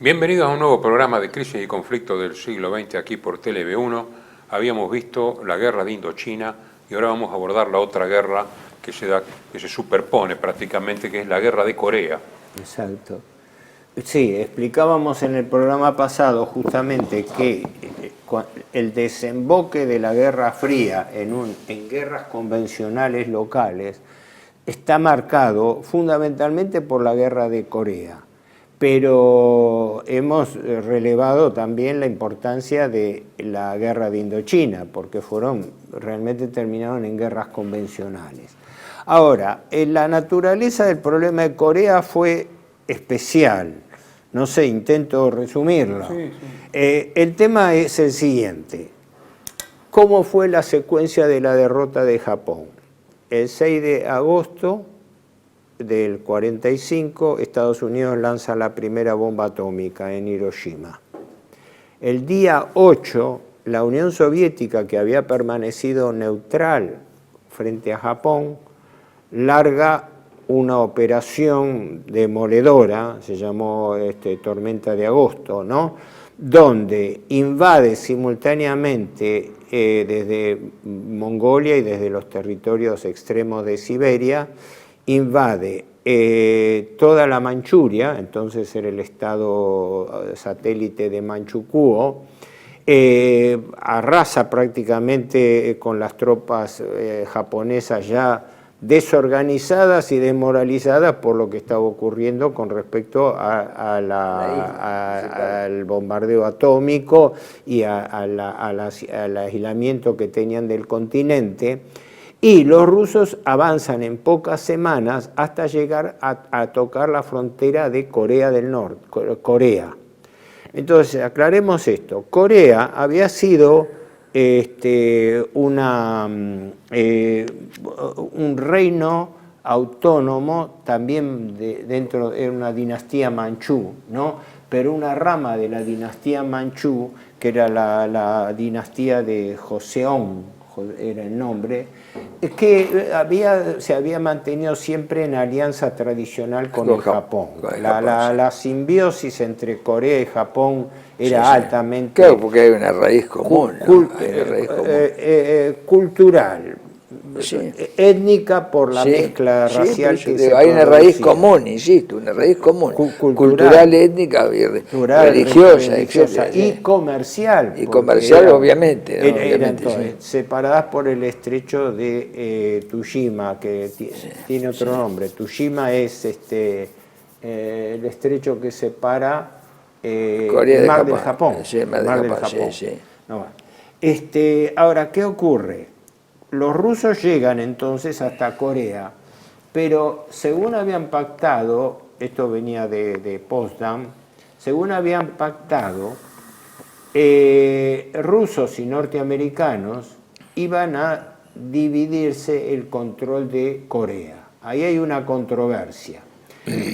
Bienvenidos a un nuevo programa de Crisis y Conflicto del siglo XX aquí por TLV1. Habíamos visto la guerra de Indochina y ahora vamos a abordar la otra guerra que se superpone prácticamente, que es la guerra de Corea. Exacto. Sí, explicábamos en el programa pasado justamente que el desemboque de la Guerra Fría en guerras convencionales locales está marcado fundamentalmente por la Guerra de Corea. Pero hemos relevado también la importancia de la Guerra de Indochina, porque realmente terminaron en guerras convencionales. Ahora, la naturaleza del problema de Corea fue especial. No sé, intento resumirlo. Sí. El tema es el siguiente. ¿Cómo fue la secuencia de la derrota de Japón? El 6 de agosto del 45, Estados Unidos lanza la primera bomba atómica en Hiroshima. El día 8, la Unión Soviética, que había permanecido neutral frente a Japón, larga una operación demoledora, se llamó Tormenta de Agosto, ¿no? Donde invade simultáneamente desde Mongolia y desde los territorios extremos de Siberia, invade toda la Manchuria, entonces era el estado satélite de Manchukuo, arrasa prácticamente con las tropas japonesas ya desorganizadas y desmoralizadas por lo que estaba ocurriendo con respecto al bombardeo atómico y al aislamiento que tenían del continente. Y los rusos avanzan en pocas semanas hasta llegar a tocar la frontera de Corea del Norte, Corea. Entonces, aclaremos esto. Corea había sido un reino autónomo, también dentro de una dinastía manchú, ¿no? Pero una rama de la dinastía manchú, que era la dinastía de Joseon, era el nombre, que se había mantenido siempre en alianza tradicional con el Japón. La simbiosis entre Corea y Japón era altamente... Claro, porque hay una raíz común, cultural, étnica por la mezcla racial que se hay una raíz común, insisto, una raíz común, cultural, étnica, religiosa y comercial. Y comercial, obviamente. Entonces, separadas por el estrecho de Tsushima, que tiene otro nombre. Tsushima es el estrecho que separa el mar del Japón. Ahora, ¿qué ocurre? Los rusos llegan entonces hasta Corea, pero según habían pactado, esto venía de Potsdam, según habían pactado, rusos y norteamericanos iban a dividirse el control de Corea. Ahí hay una controversia.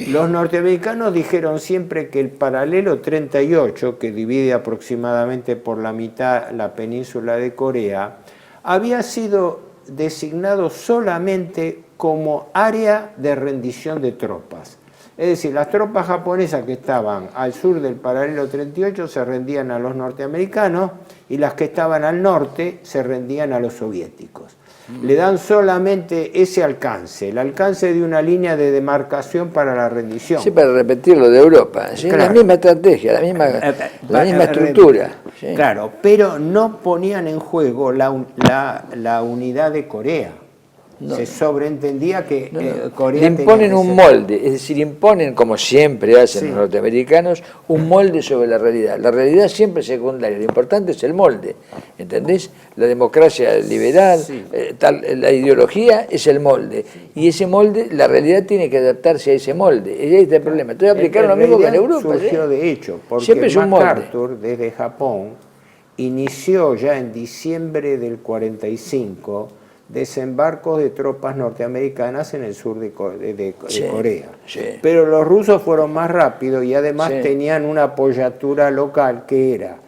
Los norteamericanos dijeron siempre que el paralelo 38, que divide aproximadamente por la mitad la península de Corea, había sido designado solamente como área de rendición de tropas. Es decir, las tropas japonesas que estaban al sur del paralelo 38 se rendían a los norteamericanos y las que estaban al norte se rendían a los soviéticos. Le dan solamente ese alcance, el alcance de una línea de demarcación para la rendición. Sí, para repetir lo de Europa, ¿sí? Claro. La misma estrategia, la misma estructura. Sí. Claro, pero no ponían en juego la unidad de Corea. Se sobreentendía que Corea le imponen un molde, es decir, imponen, como siempre hacen los norteamericanos, un molde sobre la realidad. La realidad siempre es secundaria, lo importante es el molde, ¿entendés? La democracia liberal, la ideología es el molde, y ese molde, la realidad tiene que adaptarse a ese molde, y ahí está el problema. Entonces aplicar lo mismo que en Europa. Surgió de hecho, porque siempre es un MacArthur, desde Japón, inició ya en diciembre del 45 desembarcos de tropas norteamericanas en el sur de Corea. Sí. Pero los rusos fueron más rápidos y además tenían una apoyatura local que era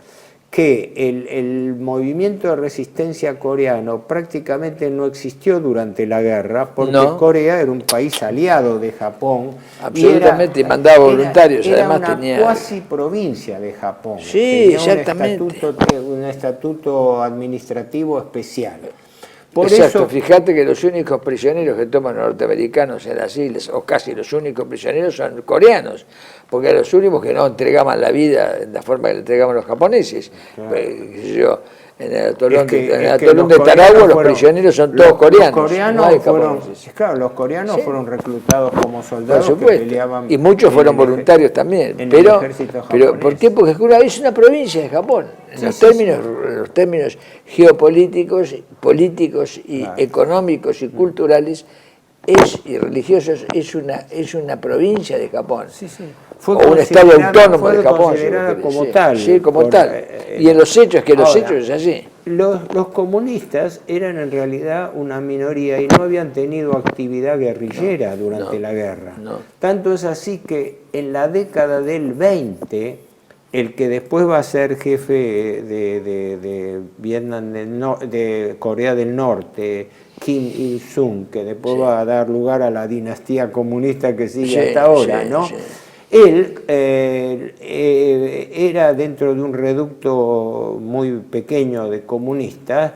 que el movimiento de resistencia coreano prácticamente no existió durante la guerra, porque Corea era un país aliado de Japón. Absolutamente, y mandaba voluntarios, además era tenía... una cuasi provincia de Japón. Sí, tenía exactamente. un estatuto administrativo especial. Por Exacto, eso, fíjate que los únicos prisioneros que toman los norteamericanos en las islas, o casi los únicos prisioneros, son coreanos, porque eran los únicos que no entregaban la vida en la forma que le entregaban los japoneses. Claro. En el atolón es que de Tarawa los prisioneros son todos coreanos. Los coreanos no hay fueron, japoneses. claro, los coreanos fueron reclutados como Por soldados que supuesto, peleaban y muchos fueron en el voluntarios también, en el pero ejército japonés. ¿por qué? Porque es una provincia de Japón. En los términos geopolíticos, políticos y económicos y culturales y religiosos, es una provincia de Japón. Fue o un estado autónomo de Japón. Considerada como tal. Sí, como tal. Y en los hechos, los hechos es así. Los comunistas eran en realidad una minoría y no habían tenido actividad guerrillera durante la guerra. Tanto es así que en la década del 20, el que después va a ser jefe de Vietnam de Corea del Norte, Kim Il-sung, que después va a dar lugar a la dinastía comunista que sigue hasta ahora, ¿no? Él era dentro de un reducto muy pequeño de comunistas,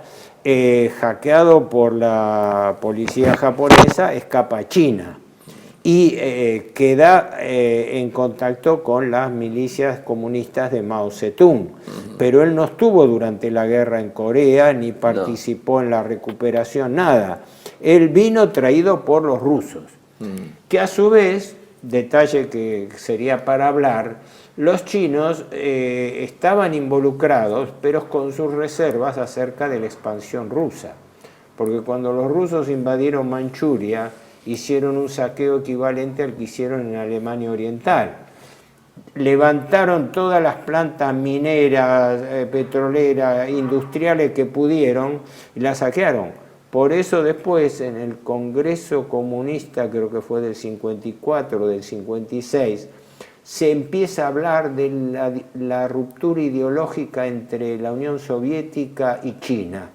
hackeado por la policía japonesa, escapa a China y queda en contacto con las milicias comunistas de Mao Zedong. Pero él no estuvo durante la guerra en Corea, ni participó en la recuperación, nada. Él vino traído por los rusos, que a su vez, detalle que sería para hablar, los chinos estaban involucrados, pero con sus reservas acerca de la expansión rusa. Porque cuando los rusos invadieron Manchuria, hicieron un saqueo equivalente al que hicieron en Alemania Oriental. Levantaron todas las plantas mineras, petroleras, industriales que pudieron y las saquearon. Por eso después en el Congreso Comunista, creo que fue del 54, del 56, se empieza a hablar de la ruptura ideológica entre la Unión Soviética y China.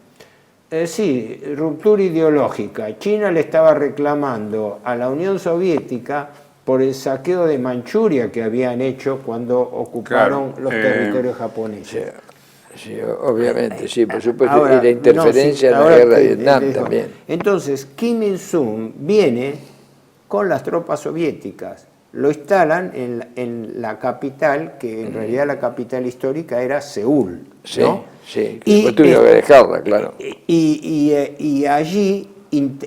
Sí, ruptura ideológica. China le estaba reclamando a la Unión Soviética por el saqueo de Manchuria que habían hecho cuando ocuparon los territorios japoneses. Sí, obviamente, sí, por supuesto, ahora, y la interferencia en la guerra de Vietnam también. Entonces, Kim Il-sung viene con las tropas soviéticas, lo instalan en la capital, que en realidad la capital histórica era Seúl, ¿no? Sí, y tuvieron que dejarla, claro. Y allí...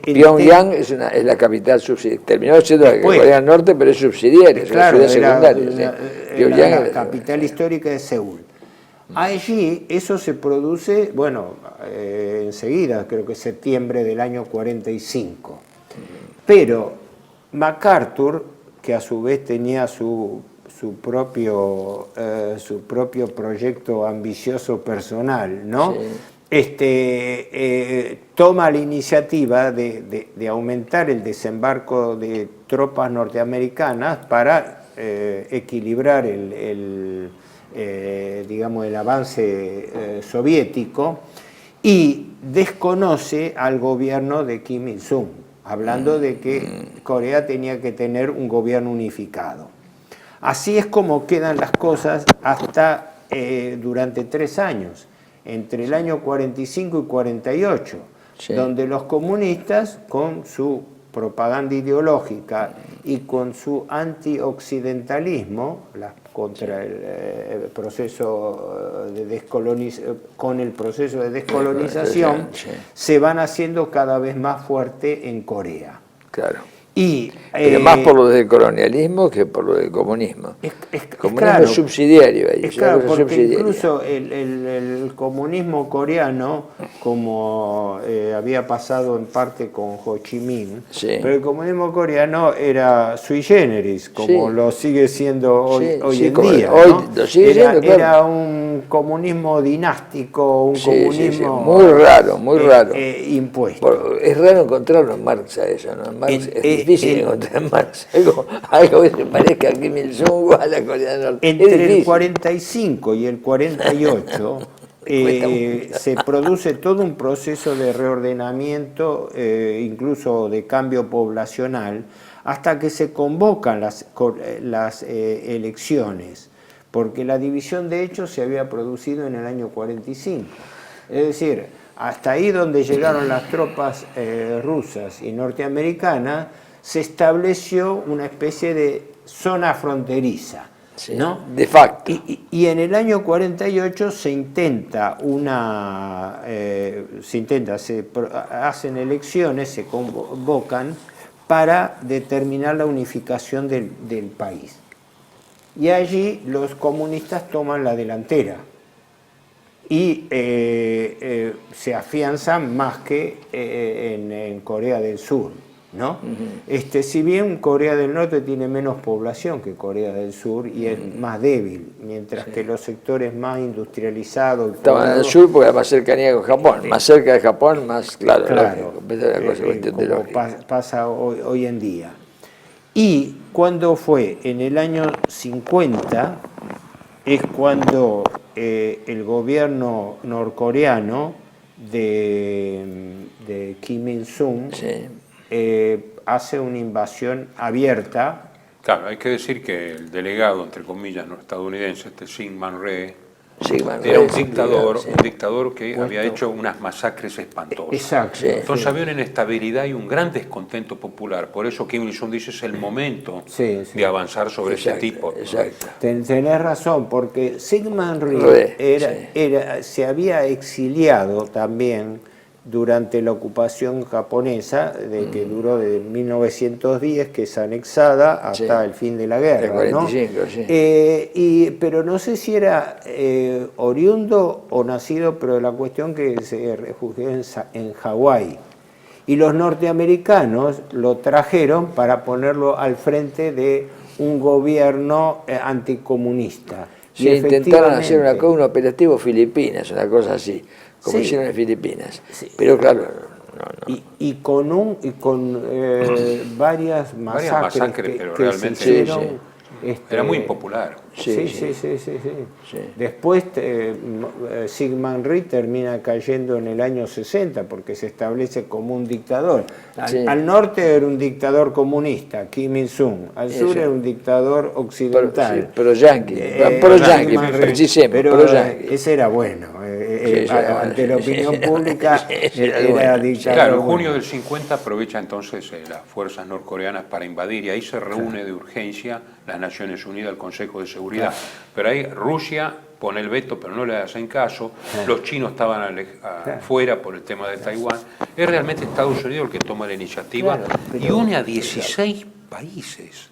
Pyongyang es la capital subsidiaria, terminó siendo la Corea del Norte, pero es subsidiaria, es una ciudad secundaria. La capital histórica de Seúl. Allí eso se produce, bueno, enseguida, creo que septiembre del año 45. Pero MacArthur, que a su vez tenía su propio proyecto ambicioso personal, ¿no? Toma la iniciativa de aumentar el desembarco de tropas norteamericanas para equilibrar digamos, el avance soviético, y desconoce al gobierno de Kim Il-sung, hablando de que Corea tenía que tener un gobierno unificado. Así es como quedan las cosas hasta durante 3 años, entre el año 45 y 48, donde los comunistas, con su propaganda ideológica y con su antioccidentalismo, contra el proceso de descolonización, se van haciendo cada vez más fuerte en Corea. Claro. Pero más por lo del colonialismo que por lo del comunismo. El comunismo es subsidiario ahí. Es claro, porque incluso el comunismo coreano, como había pasado en parte con Ho Chi Minh, pero el comunismo coreano era sui generis, como lo sigue siendo hoy en día. Hoy lo sigue siendo, claro. Era un comunismo dinástico, un comunismo muy raro, muy raro. Impuesto. Es raro encontrarlo en Marx a eso, ¿no? En Marx difícil encontrar en Marx algo que se parezca a Kim Il-sung o a la Corea del Norte. Entre el 45 y el 48 se produce todo un proceso de reordenamiento, incluso de cambio poblacional, hasta que se convocan las elecciones, porque la división de hechos se había producido en el año 45. Es decir, hasta ahí donde llegaron las tropas rusas y norteamericanas, se estableció una especie de zona fronteriza, Sí, ¿no? de facto. Y en el año 48 se hacen elecciones, se convocan para determinar la unificación del país. Y allí los comunistas toman la delantera y se afianzan más que en Corea del Sur, ¿no? Si bien Corea del Norte tiene menos población que Corea del Sur y es más débil, mientras que los sectores más industrializados... Estaban en el sur porque era más cercanía con Japón, más cerca de Japón, más claro, como pasa hoy en día. Y cuando fue en el año 50, es cuando el gobierno norcoreano de Kim Il-sung hace una invasión abierta. Claro, hay que decir que el delegado, entre comillas, no estadounidense, Syngman Rhee, era un dictador que había hecho unas masacres espantosas. Exacto. Entonces había una inestabilidad y un gran descontento popular. Por eso Kim Il-sung dice es el momento de avanzar sobre ese tipo. Exacto. Tenés razón, porque Syngman Rhee se había exiliado también durante la ocupación japonesa, que duró de 1910, que es anexada, hasta el fin de la guerra. El 45, ¿no? Pero no sé si era oriundo o nacido, pero la cuestión que se refugió en Hawái. Y los norteamericanos lo trajeron para ponerlo al frente de un gobierno anticomunista. Sí, intentaron hacer un operativo Filipinas, una cosa así, como hicieron en Filipinas. Sí. Pero claro, no. Y con varias masacres pero que realmente se hicieron, era muy impopular. Sí. Después Syngman Rhee termina cayendo en el año 60 porque se establece como un dictador. Al norte era un dictador comunista, Kim Il-sung. Al sur era un dictador occidental. Pero yanqui, pero ese era bueno. Ante la opinión pública era dictador. Claro, en junio del 50 aprovecha entonces las fuerzas norcoreanas para invadir y ahí se reúne de urgencia las Naciones Unidas, el Consejo de Seguridad. Pero ahí Rusia pone el veto, pero no le hacen caso. Los chinos estaban afuera por el tema de Taiwán. Es realmente Estados Unidos el que toma la iniciativa y une a 16 países.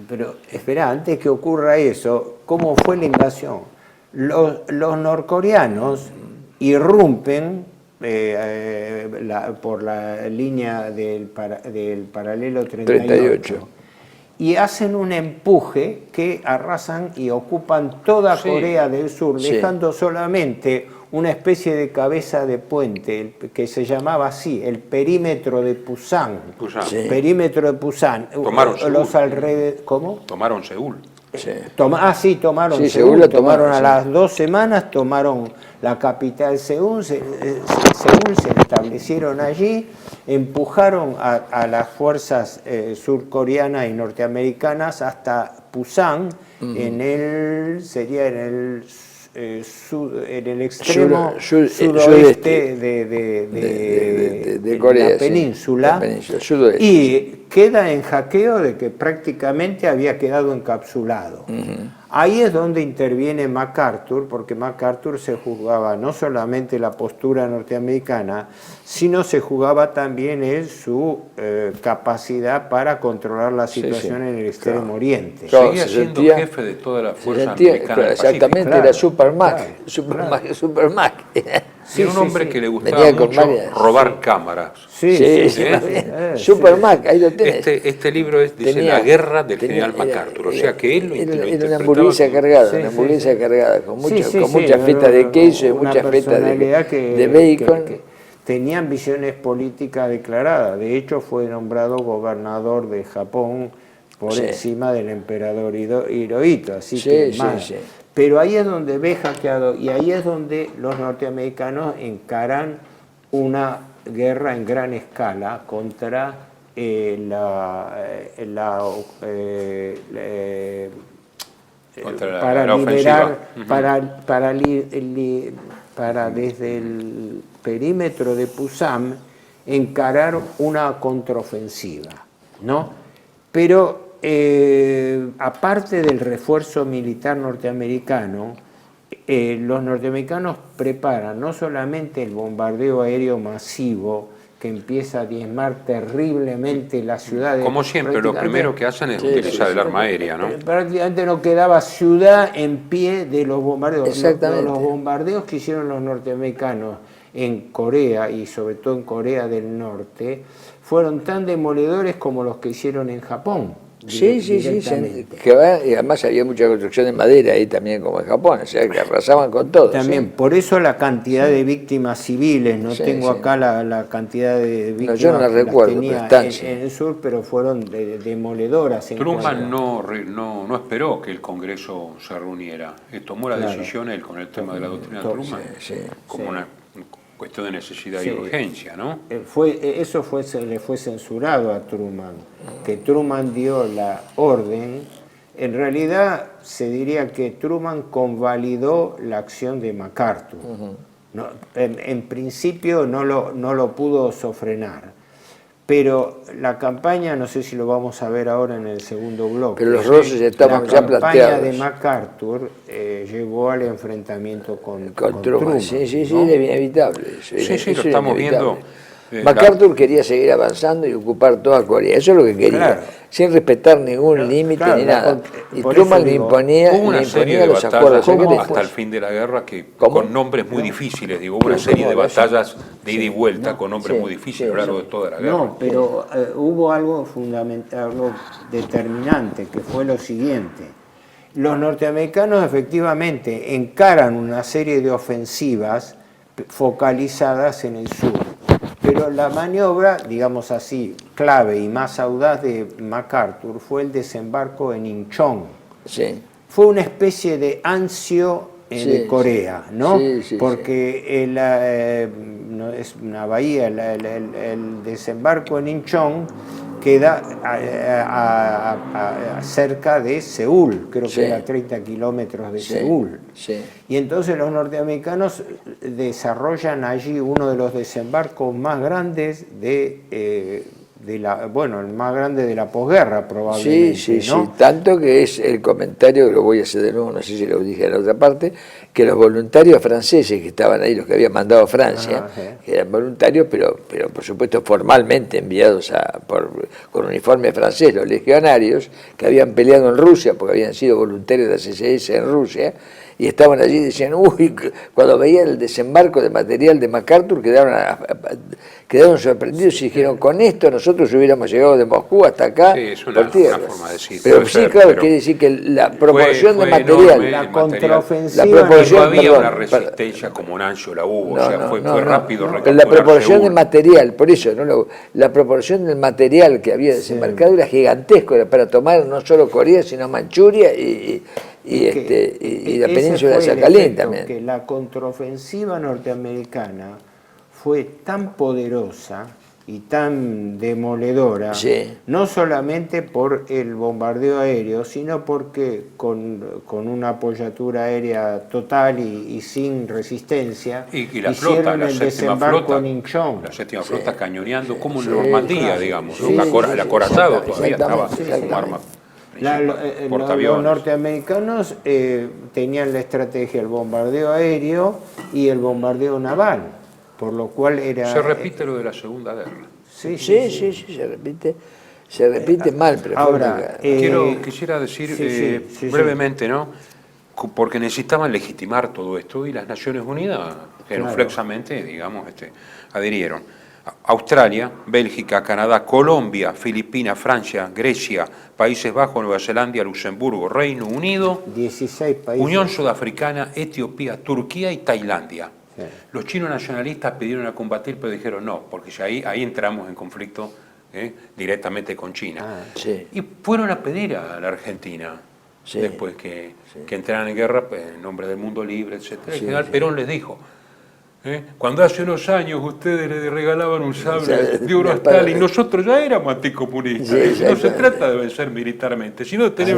Pero espera, antes que ocurra eso, ¿cómo fue la invasión? Los norcoreanos irrumpen por la línea del paralelo 38 y hacen un empuje que arrasan y ocupan toda Corea del Sur, dejando solamente una especie de cabeza de puente que se llamaba así, el perímetro de Pusan. Perímetro de Pusan. Tomaron Seúl. ¿Cómo? Tomaron Seúl. Tomaron Seúl, tomaron a las 2 semanas, tomaron la capital Seúl, se establecieron allí, empujaron a las fuerzas surcoreanas y norteamericanas hasta Pusan, en el extremo suroeste de Corea, la península, y queda en hackeo de que prácticamente había quedado encapsulado. Ahí es donde interviene MacArthur, porque MacArthur se jugaba no solamente la postura norteamericana, sino se jugaba también su capacidad para controlar la situación en el Extremo Oriente. Seguía siendo jefe de toda la fuerza americana. Exactamente, era Supermac. Era un hombre que le gustaba mucho robar cámaras. Supermac, ahí lo tenés. Este libro dice La guerra del general MacArthur, o sea que él lo era una hamburguesa cargada, con muchas fetas de queso y muchas fetas de bacon. tenían visiones políticas declaradas. De hecho, fue nombrado gobernador de Japón por encima del emperador Hirohito. Así que más. Pero ahí es donde ve hackeado, y ahí es donde los norteamericanos encaran una guerra en gran escala contra para liberar, para desde el perímetro de Pusan encarar una contraofensiva, ¿no? Pero aparte del refuerzo militar norteamericano, los norteamericanos preparan no solamente el bombardeo aéreo masivo que empieza a diezmar terriblemente las ciudades. Como siempre, lo primero que hacen es utilizar el arma aérea, ¿no? Prácticamente no quedaba ciudad en pie de los bombardeos. Exactamente. Los bombardeos que hicieron los norteamericanos en Corea y sobre todo en Corea del Norte fueron tan demoledores como los que hicieron en Japón. Sí, y además había mucha construcción de madera ahí también como en Japón, o sea que arrasaban con todo. También, por eso la cantidad de víctimas civiles, no tengo acá la cantidad de víctimas, yo no la recuerdo, tenía en el sur, pero fueron demoledoras. Truman no esperó que el Congreso se reuniera, tomó la decisión él con el tema de la doctrina de Truman como una cuestión de necesidad y urgencia, ¿no? Le fue censurado a Truman, que Truman dio la orden. En realidad se diría que Truman convalidó la acción de MacArthur. No, en principio no lo pudo sofrenar. Pero la campaña, no sé si lo vamos a ver ahora en el segundo bloque. Pero los roces estaban ya planteados. La campaña de MacArthur llevó al enfrentamiento con Truman. Sí, ¿no? era inevitable. Sí, lo estamos viendo. MacArthur quería seguir avanzando y ocupar toda Corea, eso es lo que quería, sin respetar ningún límite ni nada. Y Truman le imponía los acuerdos secretos. Hasta el fin de la guerra, que con nombres muy difíciles, una serie de batallas de ida y vuelta con nombres muy difíciles a lo largo de toda la guerra. No, pero hubo algo fundamental, algo determinante, que fue lo siguiente. Los norteamericanos efectivamente encaran una serie de ofensivas focalizadas en el sur. Pero la maniobra, digamos así, clave y más audaz de MacArthur fue el desembarco en Incheon. Fue una especie de Anzio de Corea, ¿no? Porque es una bahía, el desembarco en Incheon queda cerca de Seúl, creo que era 30 kilómetros de Seúl. Y entonces los norteamericanos desarrollan allí uno de los desembarcos más grandes el más grande de la posguerra probablemente. ¿no? Tanto que es el comentario, que lo voy a hacer de nuevo, no sé si lo dije en la otra parte, que los voluntarios franceses que estaban ahí, los que había mandado Francia, que eran voluntarios, pero por supuesto formalmente enviados con uniforme francés, los legionarios, que habían peleado en Rusia, porque habían sido voluntarios de la CSS en Rusia, y estaban allí y decían, cuando veían el desembarco de material de MacArthur quedaron sorprendidos y dijeron, con esto nosotros hubiéramos llegado de Moscú hasta acá por tierra. Una forma de decir, pero sí, claro, quiere decir que la proporción de material, la contraofensiva, no había una resistencia como Nancio la hubo, fue rápido. Pero la proporción de material, por eso, la proporción del material que había desembarcado era gigantesco, era para tomar no solo Corea, sino Manchuria y la península de Sakhalín también. Que la contraofensiva norteamericana fue tan poderosa y tan demoledora, no solamente por el bombardeo aéreo, sino porque con una apoyatura aérea total y sin resistencia, y la flota, la séptima flota, en Incheon. La séptima flota cañoneando como en Normandía, digamos, el acorazado todavía estaba como arma. Los norteamericanos tenían la estrategia del bombardeo aéreo y el bombardeo naval, por lo cual era... Se repite lo de la Segunda Guerra. Sí, se repite mal. Pero ahora, quisiera decir brevemente, ¿no? Porque necesitaban legitimar todo esto y las Naciones Unidas genuflexamente, digamos, adhirieron. Australia, Bélgica, Canadá, Colombia, Filipinas, Francia, Grecia, Países Bajos, Nueva Zelanda, Luxemburgo, Reino Unido, 16 países. Unión Sudafricana, Etiopía, Turquía y Tailandia. Sí. Los chinos nacionalistas pidieron a combatir, pero dijeron no, porque ya ahí entramos en conflicto directamente con China. Sí. Y fueron a pedir a la Argentina, Sí. después que entraran en guerra en nombre del mundo libre, etc. El general sí. Perón les dijo, cuando hace unos años ustedes le regalaban un sable de oro a Stalin, nosotros ya éramos anticomunistas. No se trata de vencer militarmente, sino de tener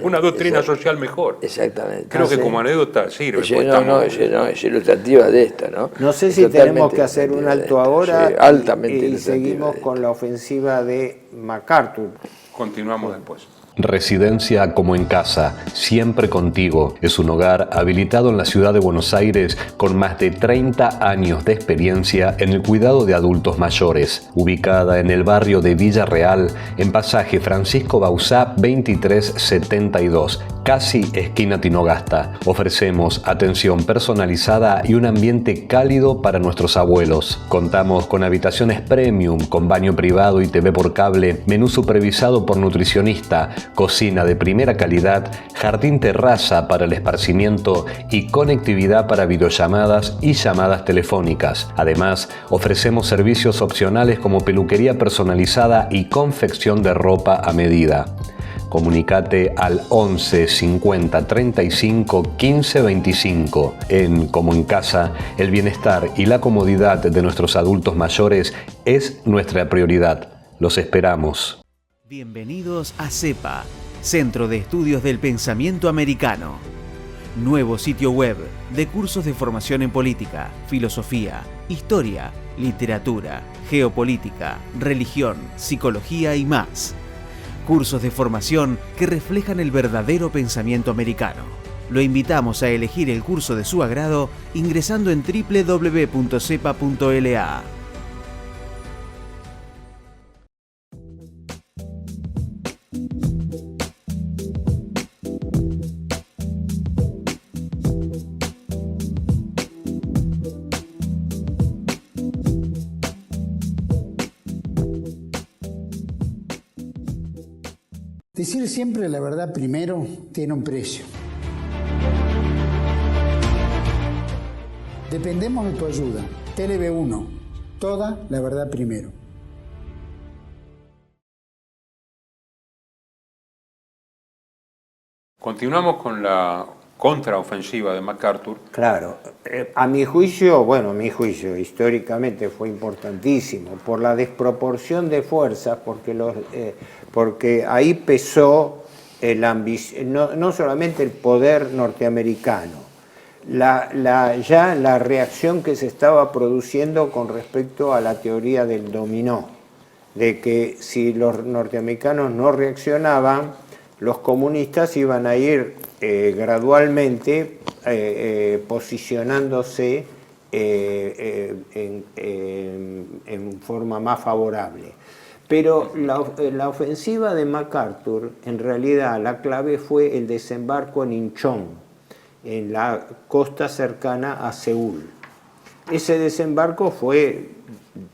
una doctrina social mejor. Exactamente. Creo que como anécdota sirve. Es ilustrativa de esta, ¿no? No sé si tenemos que hacer un alto ahora sí, altamente y seguimos con la ofensiva de MacArthur. Continuamos después. Residencia como en casa, siempre contigo. Es un hogar habilitado en la ciudad de Buenos Aires con más de 30 años de experiencia en el cuidado de adultos mayores. Ubicada en el barrio de Villa Real, en pasaje Francisco Bauzá 2372, casi esquina Tinogasta. Ofrecemos atención personalizada y un ambiente cálido para nuestros abuelos. Contamos con habitaciones premium, con baño privado y TV por cable, menú supervisado por nutricionista, cocina de primera calidad, jardín terraza para el esparcimiento y conectividad para videollamadas y llamadas telefónicas. Además, ofrecemos servicios opcionales como peluquería personalizada y confección de ropa a medida. Comunicate al 11 50 35 15 25. En Como en Casa, el bienestar y la comodidad de nuestros adultos mayores es nuestra prioridad. Los esperamos. Bienvenidos a CEPA, Centro de Estudios del Pensamiento Americano. Nuevo sitio web de cursos de formación en política, filosofía, historia, literatura, geopolítica, religión, psicología y más. Cursos de formación que reflejan el verdadero pensamiento americano. Lo invitamos a elegir el curso de su agrado ingresando en www.cepa.la. Decir siempre la verdad primero tiene un precio. Dependemos de tu ayuda. TLB1, toda la verdad primero. Continuamos con la contraofensiva de MacArthur. Claro, a mi juicio, históricamente fue importantísimo por la desproporción de fuerzas, porque ahí pesó no solamente el poder norteamericano, ya la reacción que se estaba produciendo con respecto a la teoría del dominó, de que si los norteamericanos no reaccionaban, los comunistas iban a ir gradualmente posicionándose en forma más favorable. Pero la ofensiva de MacArthur, en realidad la clave fue el desembarco en Inchón, en la costa cercana a Seúl. Ese desembarco fue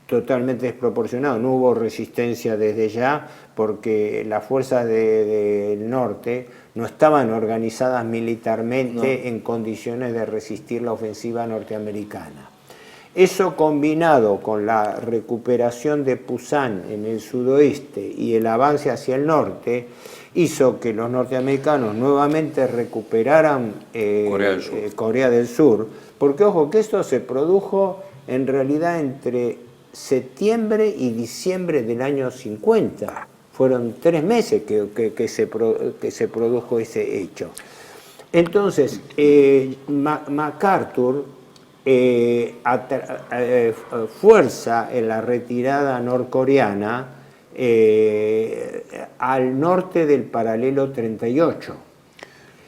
totalmente desproporcionado, no hubo resistencia desde ya porque las fuerzas del norte no estaban organizadas militarmente en condiciones de resistir la ofensiva norteamericana. Eso combinado con la recuperación de Pusan en el sudoeste y el avance hacia el norte, hizo que los norteamericanos nuevamente recuperaran Corea del Sur, porque ojo que esto se produjo en realidad entre septiembre y diciembre del año 50. Fueron 3 meses que se produjo ese hecho. Entonces, MacArthur fuerza en la retirada norcoreana al norte del paralelo 38.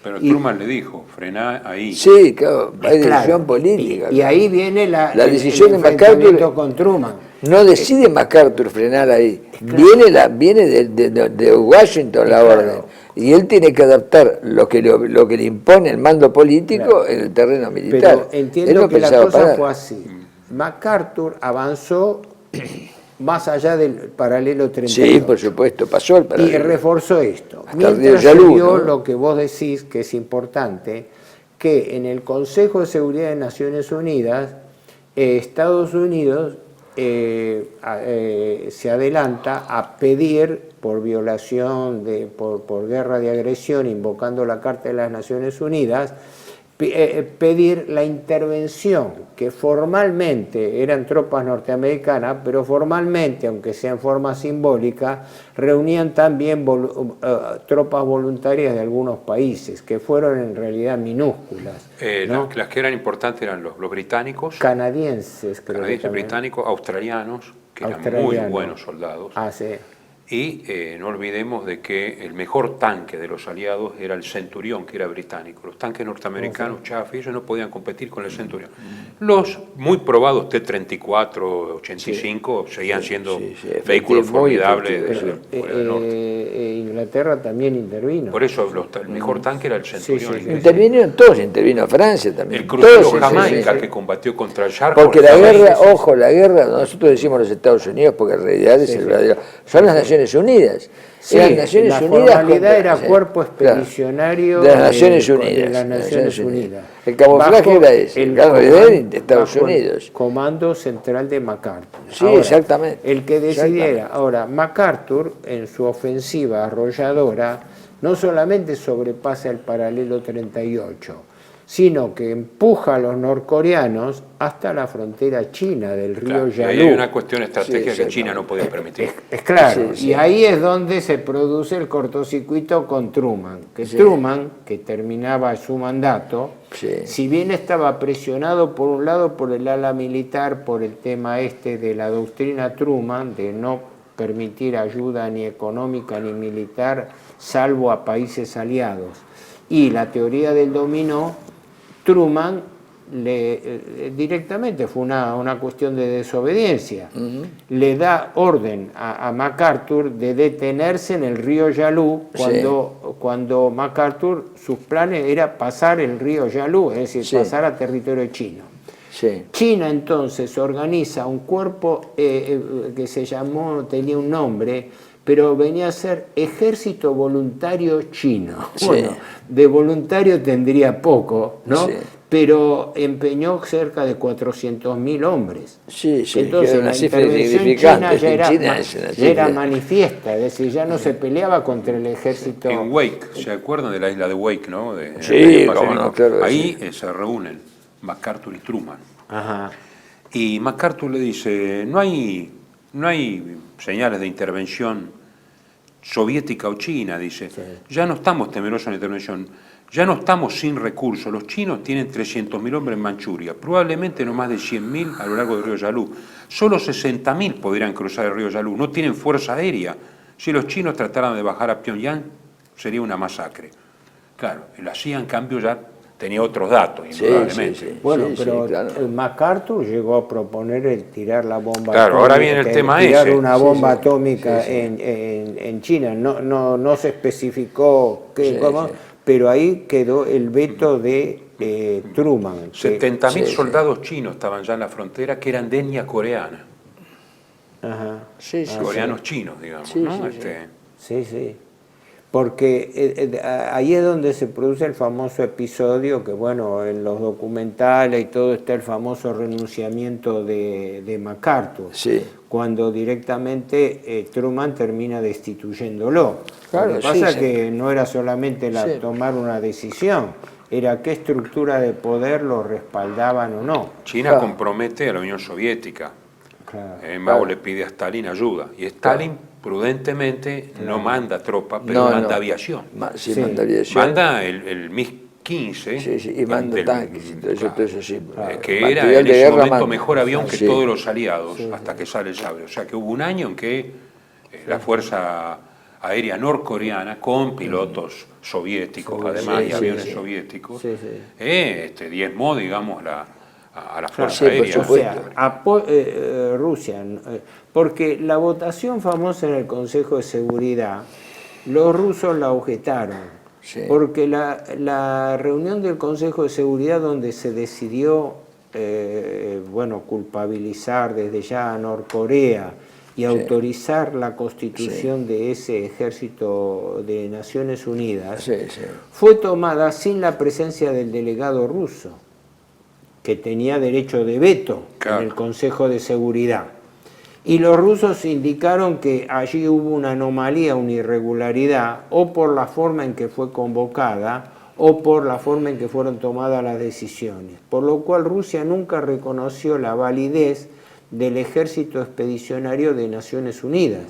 Pero Truman le dijo, frená ahí. Sí, claro, hay decisión política. Y ahí viene la decisión de MacArthur con Truman. No decide MacArthur frenar ahí. Claro. Viene de Washington la orden. Y él tiene que adaptar lo que le impone el mando político en el terreno militar. Pero entiendo que la cosa fue así. MacArthur avanzó más allá del paralelo 38. Sí, por supuesto, pasó el paralelo. Y reforzó esto. Hasta Mientras Río Yalú, vio ¿no? lo que vos decís que es importante, que en el Consejo de Seguridad de Naciones Unidas, Estados Unidos se adelanta a pedir por violación, por guerra de agresión, invocando la Carta de las Naciones Unidas, pedir la intervención, que formalmente eran tropas norteamericanas, pero formalmente, aunque sea en forma simbólica, reunían también tropas voluntarias de algunos países, que fueron en realidad minúsculas, ¿no? Las que eran importantes eran los británicos, canadienses, británicos, australianos, que eran muy buenos soldados. Sí. Y no olvidemos de que el mejor tanque de los aliados era el Centurión, que era británico. Los tanques norteamericanos, Chaff, ellos no podían competir con el Centurión. Los muy probados T-34, 85 seguían siendo vehículos formidables del norte. Inglaterra también intervino. Por eso el mejor tanque era el Centurión. Intervinieron todos, intervino Francia también. El crucero Jamaica que combatió contra el Shark. Porque la guerra, ojo, la guerra, nosotros decimos los Estados Unidos porque en realidad es el verdadero. Son las Naciones Unidas. Eran Naciones Unidas. La formalidad era cuerpo expedicionario de las Naciones Unidas. El camuflaje era ese, el de Estados Unidos. Comando Central de MacArthur. Sí, ahora, exactamente. El que decidiera. Ahora, MacArthur, en su ofensiva arrolladora, no solamente sobrepasa el paralelo 38, sino que empuja a los norcoreanos hasta la frontera china del río Yalu. Ahí hay una cuestión estratégica que China no podía permitir. Es claro, y ahí es donde se produce el cortocircuito con Truman. Truman, que terminaba su mandato, si bien estaba presionado por un lado por el ala militar, por el tema de la doctrina Truman, de no permitir ayuda ni económica ni militar, salvo a países aliados, y la teoría del dominó, Truman directamente fue una cuestión de desobediencia. Le da orden a MacArthur de detenerse en el río Yalu cuando MacArthur, sus planes era pasar el río Yalu, es decir, pasar a territorio chino. China entonces organiza un cuerpo que se llamó, tenía un nombre, pero venía a ser Ejército Voluntario Chino. Bueno, de voluntario tendría poco, ¿no? Pero empeñó cerca de 400.000 hombres. Entonces la intervención china ya era manifiesta, es decir, ya no se peleaba contra el ejército. En Wake, ¿se acuerdan de la isla de Wake, no? Claro, ahí se reúnen MacArthur y Truman. Y MacArthur le dice, no hay señales de intervención soviética o china, dice. Ya no estamos temerosos de la intervención, ya no estamos sin recursos. Los chinos tienen 300.000 hombres en Manchuria, probablemente no más de 100.000 a lo largo del río Yalu. Solo 60.000 podrían cruzar el río Yalu, no tienen fuerza aérea. Si los chinos trataran de bajar a Pyongyang, sería una masacre. Claro, la CIA en cambio ya tenía otros datos, indudablemente. Bueno, pero MacArthur llegó a proponer el tirar la bomba atómica. Ahora viene el tema tirar una bomba atómica en China. No se especificó cómo, pero ahí quedó el veto de Truman. 70.000 soldados chinos estaban ya en la frontera, que eran de etnia coreana. Coreanos chinos, digamos. Sí. Porque ahí es donde se produce el famoso episodio que, bueno, en los documentales y todo está el famoso renunciamiento de MacArthur, cuando directamente Truman termina destituyéndolo. Lo que pasa es que no era solamente tomar una decisión, era qué estructura de poder lo respaldaban o no. China compromete a la Unión Soviética. Mao le pide a Stalin ayuda, y Stalin prudentemente no manda tropas, pero manda aviación. Manda aviación. Manda el MiG-15. Y manda tanques. Que era en ese momento mejor avión que todos los aliados, hasta que sale el sable. O sea que hubo un año en que la Fuerza Aérea Norcoreana, con pilotos soviéticos, además, y aviones soviéticos, diezmó, digamos, a la Fuerza Aérea. O sea, Rusia, porque la votación famosa en el Consejo de Seguridad, los rusos la objetaron, porque la reunión del Consejo de Seguridad donde se decidió culpabilizar desde ya a Norcorea y autorizar la constitución de ese ejército de Naciones Unidas, fue tomada sin la presencia del delegado ruso, que tenía derecho de veto en el Consejo de Seguridad. Y los rusos indicaron que allí hubo una anomalía, una irregularidad, o por la forma en que fue convocada, o por la forma en que fueron tomadas las decisiones. Por lo cual Rusia nunca reconoció la validez del ejército expedicionario de Naciones Unidas,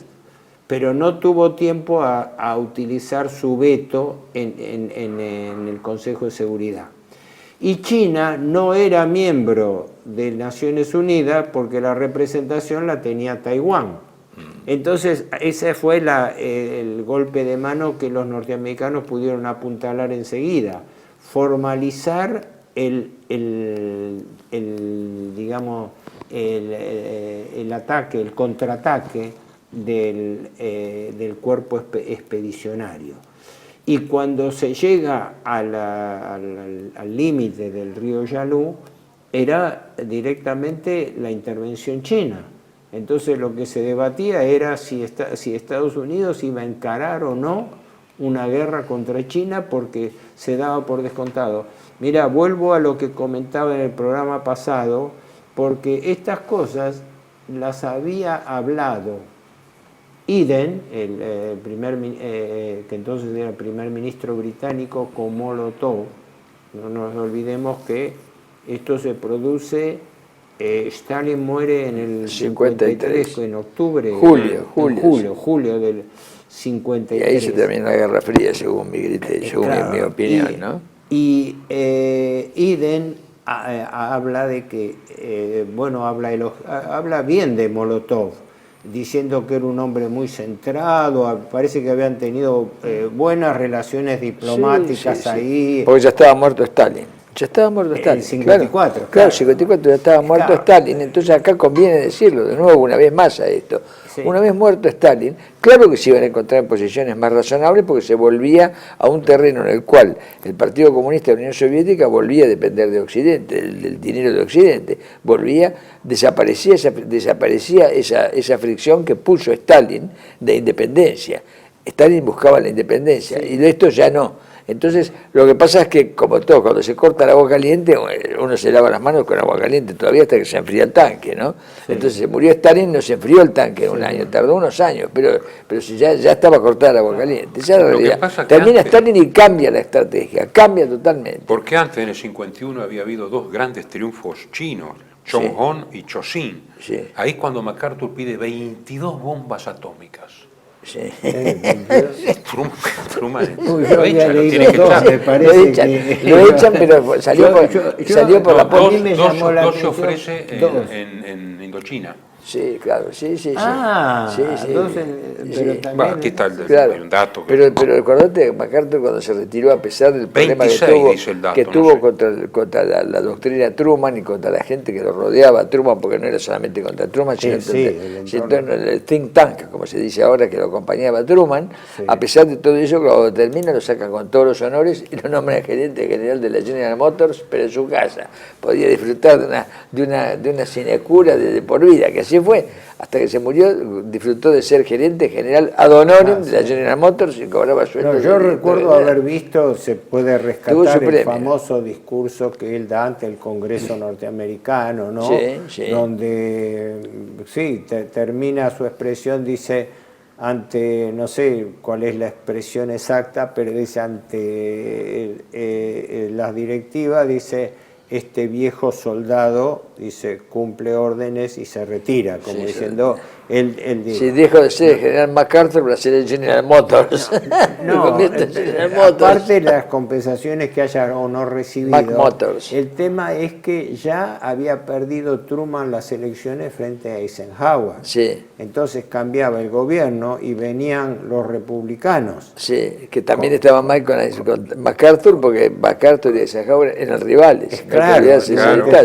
pero no tuvo tiempo a utilizar su veto en el Consejo de Seguridad. Y China no era miembro de Naciones Unidas porque la representación la tenía Taiwán. Entonces ese fue el golpe de mano que los norteamericanos pudieron apuntalar enseguida, formalizar el ataque, el contraataque del cuerpo expedicionario. Y cuando se llega al límite del río Yalu, era directamente la intervención china. Entonces lo que se debatía era si Estados Unidos iba a encarar o no una guerra contra China, porque se daba por descontado. Mira, vuelvo a lo que comentaba en el programa pasado, porque estas cosas las había hablado Eden, que entonces era el primer ministro británico, con Molotov. No nos olvidemos que esto se produce, Stalin muere en el 53, en octubre, julio del 53. Y ahí se termina la Guerra Fría, según mi opinión, ¿no? Y Eden habla de que, habla bien de Molotov, diciendo que era un hombre muy centrado, parece que habían tenido buenas relaciones diplomáticas ahí. Porque ya estaba muerto Stalin. Ya estaba muerto Stalin. En 54. Claro, 54 ya estaba muerto Stalin. Entonces acá conviene decirlo de nuevo una vez más a esto. Sí. Una vez muerto Stalin, claro que se iban a encontrar en posiciones más razonables, porque se volvía a un terreno en el cual el Partido Comunista de la Unión Soviética volvía a depender de Occidente, del dinero de Occidente. Desaparecía esa fricción que puso Stalin de independencia. Stalin buscaba la independencia, y de esto ya no. Entonces, lo que pasa es que, como todo, cuando se corta el agua caliente, uno se lava las manos con agua caliente todavía hasta que se enfría el tanque, ¿no? Sí. Entonces, se murió Stalin, no se enfrió el tanque en un año, tardó unos años, pero si ya estaba cortada el agua caliente. Esa es la realidad. Termina Stalin y cambia la estrategia, cambia totalmente. Porque antes, en el 51, había habido dos grandes triunfos chinos, Chonghon y Chosin. Sí. Ahí cuando MacArthur pide 22 bombas atómicas. Sí. Truman. Lo echan, lo tiene que echar. Me parece lo echan, pero salió por la puerta. Dos se ofrece en Indochina. Sí, claro, sí. Pero también, aquí está el dato. Pero acordate, MacArthur cuando se retiró, a pesar del problema 26, que tuvo contra la doctrina Truman y contra la gente que lo rodeaba a Truman, porque no era solamente contra Truman, sino el think tank, como se dice ahora, que lo acompañaba a Truman, a pesar de todo eso, cuando termina lo sacan con todos los honores y lo nombran gerente general de la General Motors, pero en su casa. Podía disfrutar de una sinecura de por vida, que así fue, hasta que se murió, disfrutó de ser gerente general ad honorem de la General Motors y cobraba sueldo. Yo recuerdo haber visto, se puede rescatar el famoso discurso que él da ante el Congreso norteamericano, ¿no? Donde, termina su expresión, dice, ante, no sé cuál es la expresión exacta, pero dice, ante las directivas, dice, este viejo soldado, dice, cumple órdenes y se retira, como diciendo, él dice. Si dejó de ser el general MacArthur para ser el General Motors. Aparte de las compensaciones que haya o no recibido, el tema es que ya había perdido Truman las elecciones frente a Eisenhower. Sí. Entonces cambiaba el gobierno y venían los republicanos. Sí, que también estaban mal con MacArthur, porque MacArthur y Eisenhower eran rivales. Claro,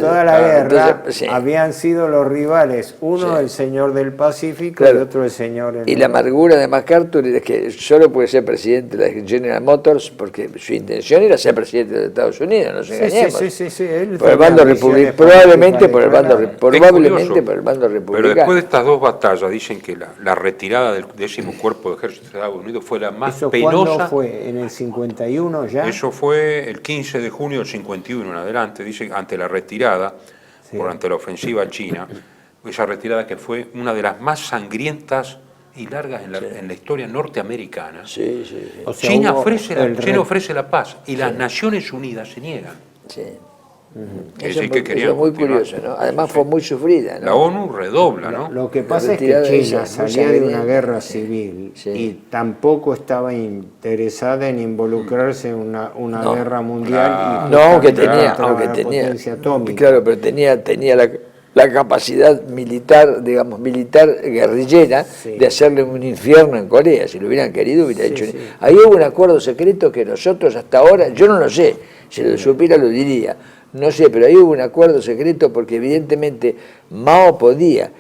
toda la guerra. sí. habían sido los rivales, uno el señor del Pacífico Claro. y otro el señor... Y la amargura de MacArthur es que solo puede ser presidente de la General Motors porque su intención era ser presidente de Estados Unidos, no nos engañemos. Sí, él Por el tenía bando ambiciones probablemente por el bando, políticas probablemente curioso, por el bando Pero republicano. después de estas dos batallas, dicen que la retirada del 10º Cuerpo de Ejército de Estados Unidos fue la más ¿Eso penosa. cuándo fue? ¿En el 51 ya? Eso fue el 15 de junio del 51 en adelante, dice, ante la retirada, ante la ofensiva china, esa retirada que fue una de las más sangrientas y largas en la historia norteamericana. Sí. O sea, China hubo ofrece la paz y las Naciones Unidas se niegan. Sí. Es Eso decir, es que muy, querían eso es muy continuar. curioso, ¿no? Además fue muy sufrida, ¿no? La ONU redobla, ¿no? Lo que pasa La es que retirada China esa, muy salía de una sangrienta, guerra sí, civil sí. y tampoco estaba interesada en involucrarse en una No, guerra mundial. No, aunque tenía, potencia atómica. claro, pero tenía la capacidad militar, digamos, militar guerrillera de hacerle un infierno en Corea. Si lo hubieran querido, hubiera hecho. Sí. Ahí hubo un acuerdo secreto que nosotros hasta ahora, yo no lo sé, si lo supiera lo diría, no sé, pero ahí hubo un acuerdo secreto porque evidentemente Mao podía,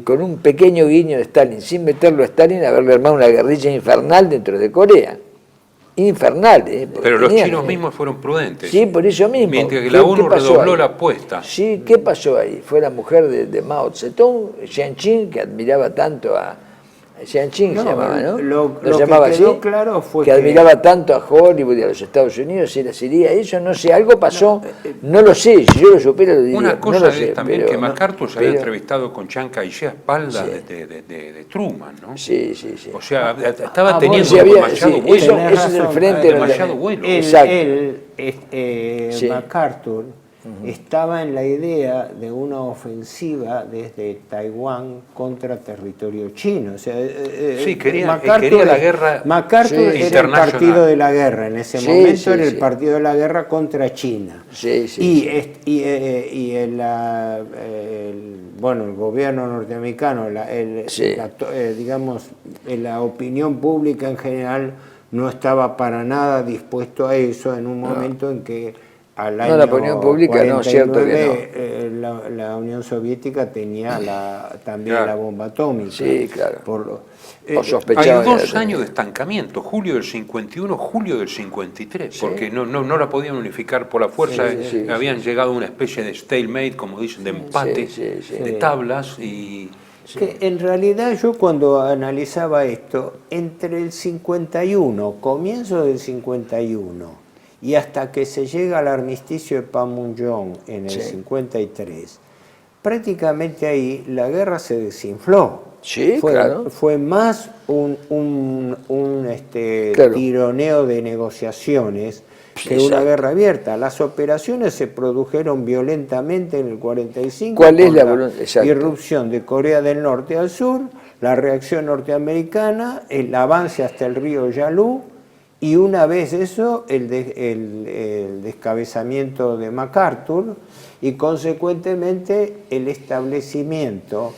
con un pequeño guiño de Stalin, sin meterlo a Stalin, haberle armado una guerrilla infernal dentro de Corea. Infernal, Pero los tenían, chinos mismos fueron prudentes. Sí, por eso mismo. Mientras que la ONU pasó redobló ahí? la apuesta. Sí, ¿qué pasó ahí? Fue la mujer de Mao Zedong, Xianqing, que admiraba tanto a... Xianqing se llamaba, ¿no? Lo ¿No se que llamaba quedó así? claro fue que admiraba tanto a Hollywood y a los Estados Unidos, y sería eso, no sé, algo pasó, no lo sé, si yo lo supiera lo diría. Una no cosa lo es sé, también pero- que MacArthur se había pero- entrevistado con Chiang Kai-shek a espaldas de Truman, ¿no? Sí. O sea, estaba bueno, teniendo sí, había- demasiado sí, vuelo. eso Tenés es el razón, frente de los- demasiado bueno. Exacto. Sí. MacArthur estaba en la idea de una ofensiva desde Taiwán contra territorio chino. O sea, Sí, quería la guerra MacArthur era el internacional. partido de la guerra. En ese Sí, momento sí, era el sí. partido de la guerra contra China. Sí. Bueno, el gobierno norteamericano, Sí. digamos, la opinión pública en general no estaba para nada dispuesto a eso en un momento en que al año la opinión pública no, cierto que la Unión Soviética tenía también Claro. la bomba atómica. Sí, claro. O Hay sospechaban. 2 años de estancamiento, julio del 51, julio del 53, porque no la podían unificar por la fuerza, Sí. habían llegado a una especie de stalemate, como dicen, de empate, Sí. de tablas, y Que en realidad yo cuando analizaba esto, entre el 51, comienzo del 51, y hasta que se llega al armisticio de Panmunjom en el 53, prácticamente ahí la guerra se desinfló. Sí, claro. Fue más un Claro. tironeo de negociaciones que Exacto. una guerra abierta. Las operaciones se produjeron violentamente en el 45. ¿Cuál es con la voluntad? Exacto. irrupción de Corea del Norte al sur, la reacción norteamericana, el avance hasta el río Yalu, y una vez eso, el descabezamiento de MacArthur y consecuentemente el establecimiento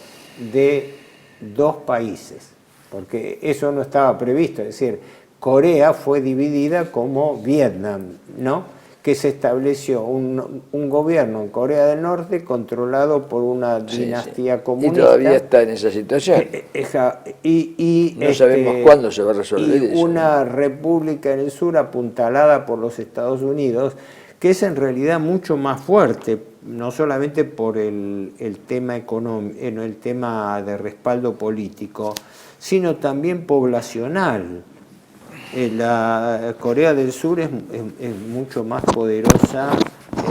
de 2 países, porque eso no estaba previsto, es decir, Corea fue dividida como Vietnam, ¿no? Que se estableció un gobierno en Corea del Norte controlado por una dinastía Y comunista. todavía está en esa situación. No sabemos cuándo se va a resolver y eso. una república en el sur apuntalada por los Estados Unidos, que es en realidad mucho más fuerte, no solamente por el tema económico, el tema de respaldo político, sino también poblacional. La Corea del Sur es mucho más poderosa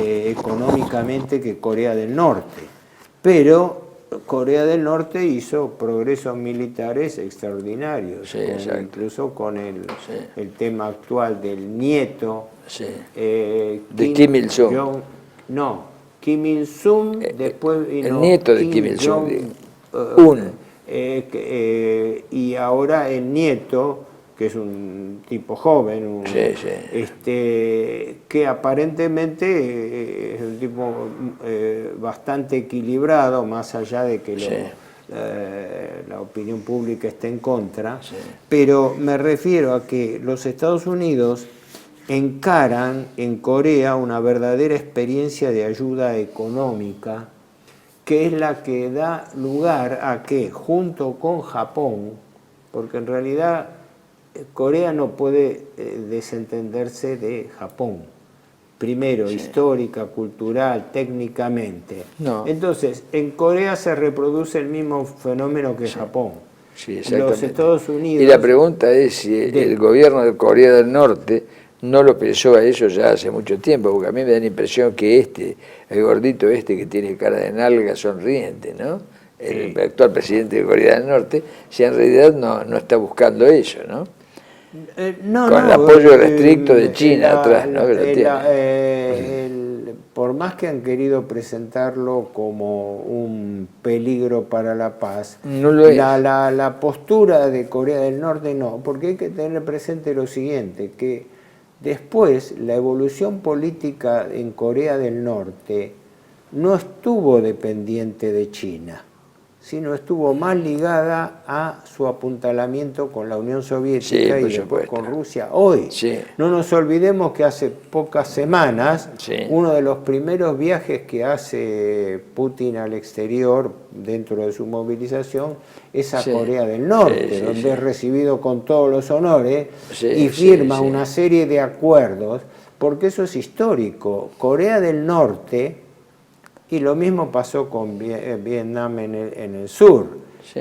económicamente que Corea del Norte, pero Corea del Norte hizo progresos militares extraordinarios, incluso con el tema actual del nieto de Kim Il-sung. Kim Il-sung, después vino el nieto de Kim Il-sung, y ahora el nieto, que es un tipo joven, que aparentemente es un tipo bastante equilibrado, más allá de que la opinión pública esté en contra, pero me refiero a que los Estados Unidos encaran en Corea una verdadera experiencia de ayuda económica que es la que da lugar a que, junto con Japón, porque en realidad Corea no puede desentenderse de Japón, primero, histórica, cultural, técnicamente. No. Entonces, en Corea se reproduce el mismo fenómeno que Japón. Sí, Los exactamente. Estados Unidos... Y la pregunta es si el gobierno de Corea del Norte no lo pensó a eso ya hace mucho tiempo, porque a mí me da la impresión que el gordito que tiene cara de nalga sonriente, ¿no? El actual presidente de Corea del Norte, si en realidad no está buscando eso, ¿no? Con el apoyo restricto de China atrás, ¿no? Por más que han querido presentarlo como un peligro para la paz, no lo es. La postura de Corea del Norte no, porque hay que tener presente lo siguiente, que después la evolución política en Corea del Norte no estuvo dependiente de China, sino estuvo más ligada a su apuntalamiento con la Unión Soviética y después con Rusia. Hoy, no nos olvidemos que hace pocas semanas, uno de los primeros viajes que hace Putin al exterior dentro de su movilización es a Corea del Norte, donde es recibido con todos los honores y firma una serie de acuerdos, porque eso es histórico. Corea del Norte... Y lo mismo pasó con Vietnam en el sur.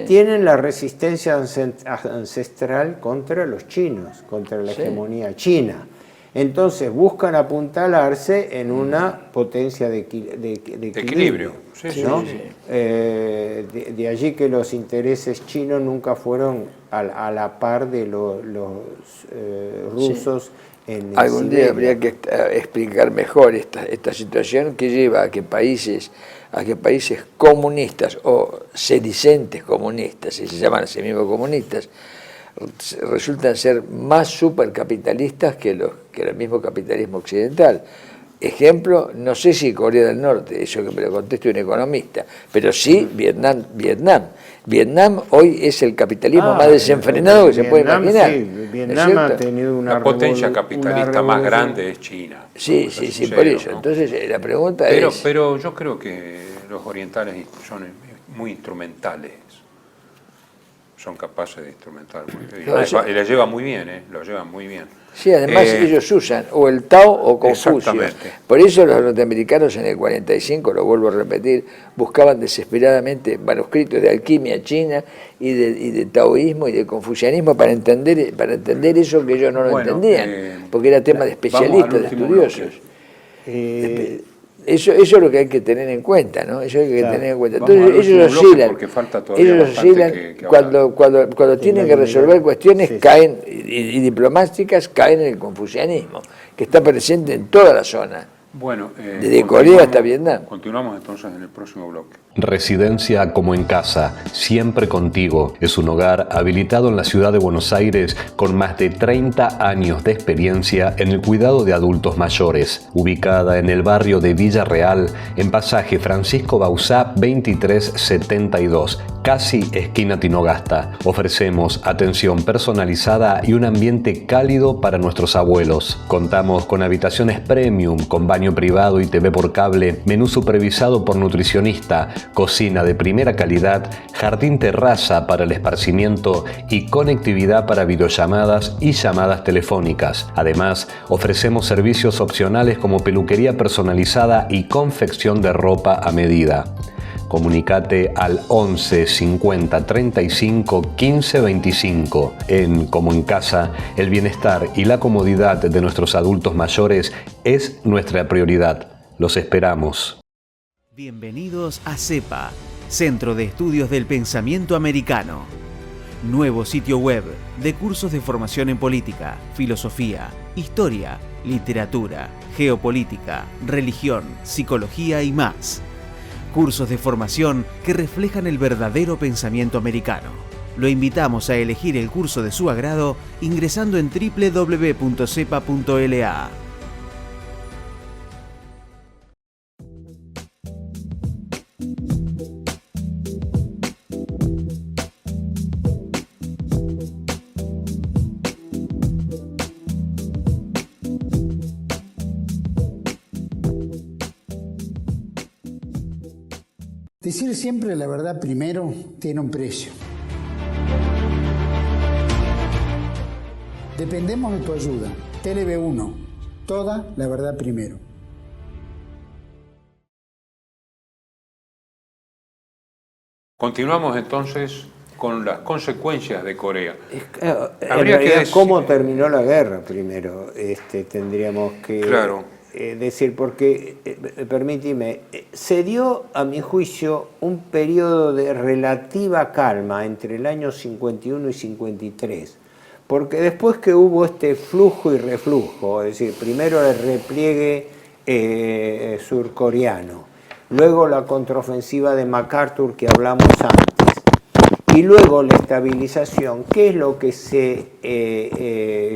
Tienen la resistencia ancestral contra los chinos, contra la hegemonía china. Entonces buscan apuntalarse en una potencia de equilibrio. ¿No? De allí que los intereses chinos nunca fueron a la par de los rusos. Algún día habría que explicar mejor esta situación que lleva a que países comunistas o sedicentes comunistas, si se llaman a sí mismos comunistas, resultan ser más supercapitalistas que el mismo capitalismo occidental. Ejemplo, no sé si Corea del Norte, eso que me lo conteste un economista, pero sí Vietnam. Vietnam hoy es el capitalismo más desenfrenado que se puede imaginar. Sí, Vietnam ha tenido una potencia capitalista más grande es China. Sí, por eso. ¿No? Entonces la pregunta es... Pero yo creo que los orientales son muy instrumentales. Son capaces de instrumentar. Y la llevan muy bien, lo llevan muy bien. Sí, además ellos usan o el Tao o Confucio. Por eso los norteamericanos en el 45, lo vuelvo a repetir, buscaban desesperadamente manuscritos de alquimia china y de taoísmo y de confucianismo para entender eso que ellos no lo entendían, porque era tema de especialistas, de estudiosos. Eso es lo que hay que tener en cuenta, ¿no? Eso hay que tener en cuenta. Entonces ellos oscilan cuando tienen que resolver cuestiones caen, y diplomáticas caen en el confucianismo, que está presente en toda la zona. Bueno, desde Corea hasta Vietnam. Continuamos entonces en el próximo bloque. Residencia como en casa, siempre contigo. Es un hogar habilitado en la ciudad de Buenos Aires con más de 30 años de experiencia en el cuidado de adultos mayores. Ubicada en el barrio de Villa Real, en pasaje Francisco Bauzá 2372, casi esquina Tinogasta. Ofrecemos atención personalizada y un ambiente cálido para nuestros abuelos. Contamos con habitaciones premium, con baño privado y TV por cable, menú supervisado por nutricionista, cocina de primera calidad, jardín terraza para el esparcimiento y conectividad para videollamadas y llamadas telefónicas. Además, ofrecemos servicios opcionales como peluquería personalizada y confección de ropa a medida. Comunicate al 11 50 35 15 25. En Como en Casa, el bienestar y la comodidad de nuestros adultos mayores es nuestra prioridad. Los esperamos. Bienvenidos a CEPA, Centro de Estudios del Pensamiento Americano. Nuevo sitio web de cursos de formación en política, filosofía, historia, literatura, geopolítica, religión, psicología y más. Cursos de formación que reflejan el verdadero pensamiento americano. Lo invitamos a elegir el curso de su agrado ingresando en www.cepa.la. Decir siempre la verdad primero tiene un precio. Dependemos de tu ayuda. TLB1, toda la verdad primero. Continuamos entonces con las consecuencias de Corea. En realidad, ¿cómo terminó la guerra primero? Tendríamos que decir, porque, permíteme, se dio, a mi juicio, un periodo de relativa calma entre el año 51 y 53, porque después que hubo este flujo y reflujo, es decir, primero el repliegue surcoreano, luego la contraofensiva de MacArthur que hablamos antes, y luego la estabilización, ¿qué es lo que se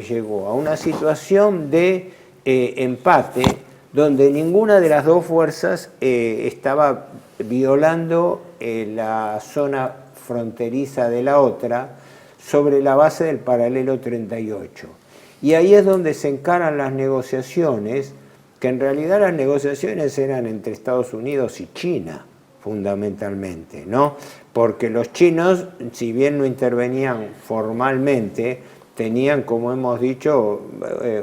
llegó? A una situación de empate donde ninguna de las dos fuerzas estaba violando la zona fronteriza de la otra sobre la base del paralelo 38. Y ahí es donde se encaran las negociaciones, que en realidad las negociaciones eran entre Estados Unidos y China, fundamentalmente, ¿no? Porque los chinos, si bien no intervenían formalmente, tenían, como hemos dicho,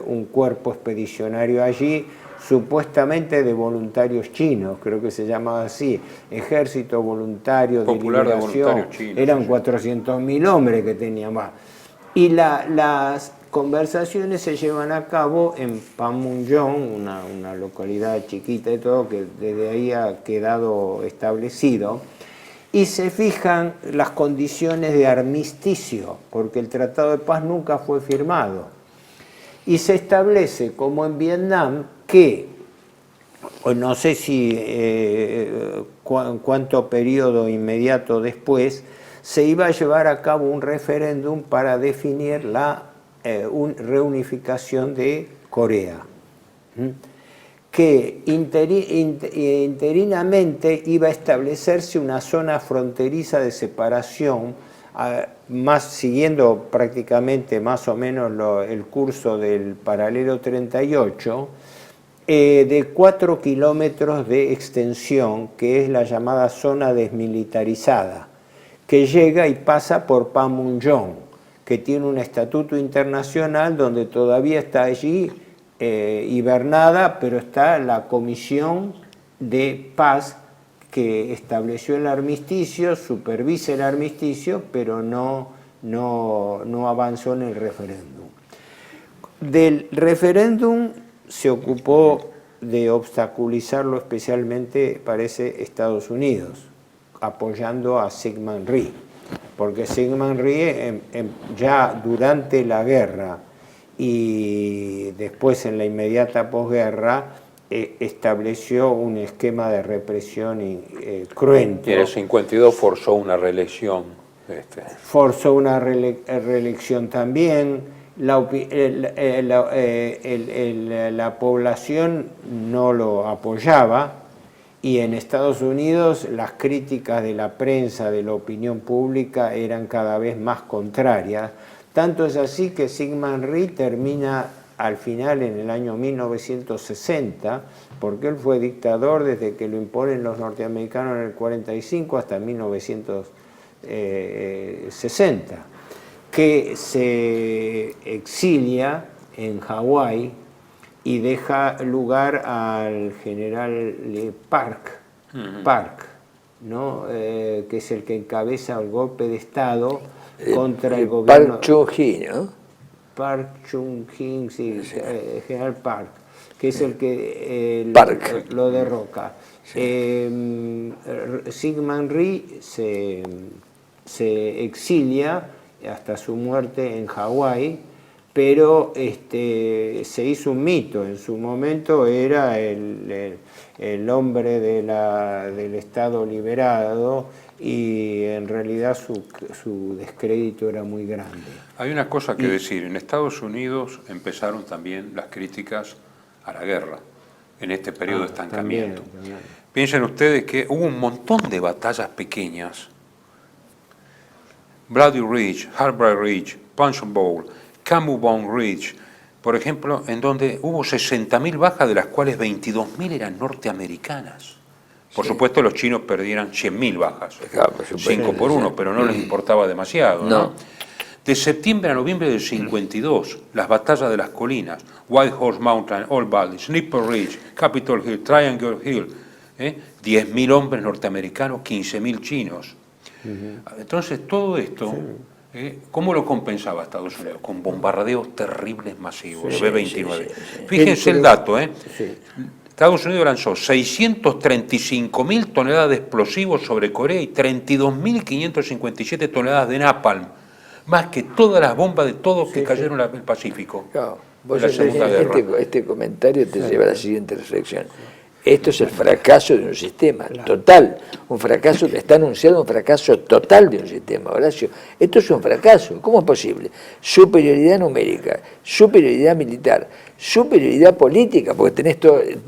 un cuerpo expedicionario allí, supuestamente de voluntarios chinos, creo que se llamaba así, Ejército Voluntario de Liberación, eran 400.000 hombres que tenían más. Y las conversaciones se llevan a cabo en Panmunjom, una localidad chiquita y todo, que desde ahí ha quedado establecido, y se fijan las condiciones de armisticio, porque el Tratado de Paz nunca fue firmado. Y se establece, como en Vietnam, que, no sé si cuánto periodo inmediato después, se iba a llevar a cabo un referéndum para definir la reunificación de Corea, que interinamente iba a establecerse una zona fronteriza de separación, siguiendo prácticamente más o menos el curso del paralelo 38, de 4 kilómetros de extensión, que es la llamada zona desmilitarizada, que llega y pasa por Panmunjom, que tiene un estatuto internacional donde todavía está allí hibernada, pero está la Comisión de Paz que estableció el armisticio, supervisa el armisticio, pero no avanzó en el referéndum. Del referéndum se ocupó de obstaculizarlo especialmente, parece, Estados Unidos, apoyando a Syngman Rhee, porque Syngman Rhee ya durante la guerra y después en la inmediata posguerra estableció un esquema de represión cruento. Y en el 52 forzó una reelección. Forzó una reelección también. La población no lo apoyaba, y en Estados Unidos las críticas de la prensa, de la opinión pública, eran cada vez más contrarias. Tanto es así que Syngman Rhee termina al final en el año 1960, porque él fue dictador desde que lo imponen los norteamericanos en el 45 hasta 1960, que se exilia en Hawái y deja lugar al general Park, ¿no? Que es el que encabeza el golpe de Estado contra el gobierno. Park Chung-hee, ¿no? Park Chung-hee, sí, general Park, que es el que lo derroca. Syngman Rhee se exilia hasta su muerte en Hawái, pero se hizo un mito. En su momento era el hombre del Estado liberado, y en realidad su descrédito era muy grande. Hay una cosa que decir, en Estados Unidos empezaron también las críticas a la guerra, en este periodo de estancamiento. También. Piensen ustedes que hubo un montón de batallas pequeñas, Bloody Ridge, Harbor Ridge, Puncheon Bowl, Camu Bone Ridge, por ejemplo, en donde hubo 60.000 bajas, de las cuales 22.000 eran norteamericanas. Por supuesto, los chinos perdieran 100.000 bajas, Claro, por supuesto. 5 por 1, pero no les importaba demasiado, ¿no? No. De septiembre a noviembre del 52, las batallas de las colinas, White Horse Mountain, Old Valley, Sniper Ridge, Capitol Hill, Triangle Hill, 10.000 hombres norteamericanos, 15.000 chinos. Entonces, todo esto, ¿cómo lo compensaba Estados Unidos? Con bombardeos terribles masivos, B-29. Fíjense el dato, Estados Unidos lanzó 635.000 toneladas de explosivos sobre Corea y 32.557 toneladas de napalm, más que todas las bombas de todos que cayeron en el Pacífico. Claro, en vos la Segunda Guerra. este comentario te lleva a la siguiente reflexión. Esto es el fracaso de un sistema total, un fracaso que está anunciado, un fracaso total de un sistema, Horacio. Esto es un fracaso, ¿cómo es posible? Superioridad numérica, superioridad militar, superioridad política, porque tenés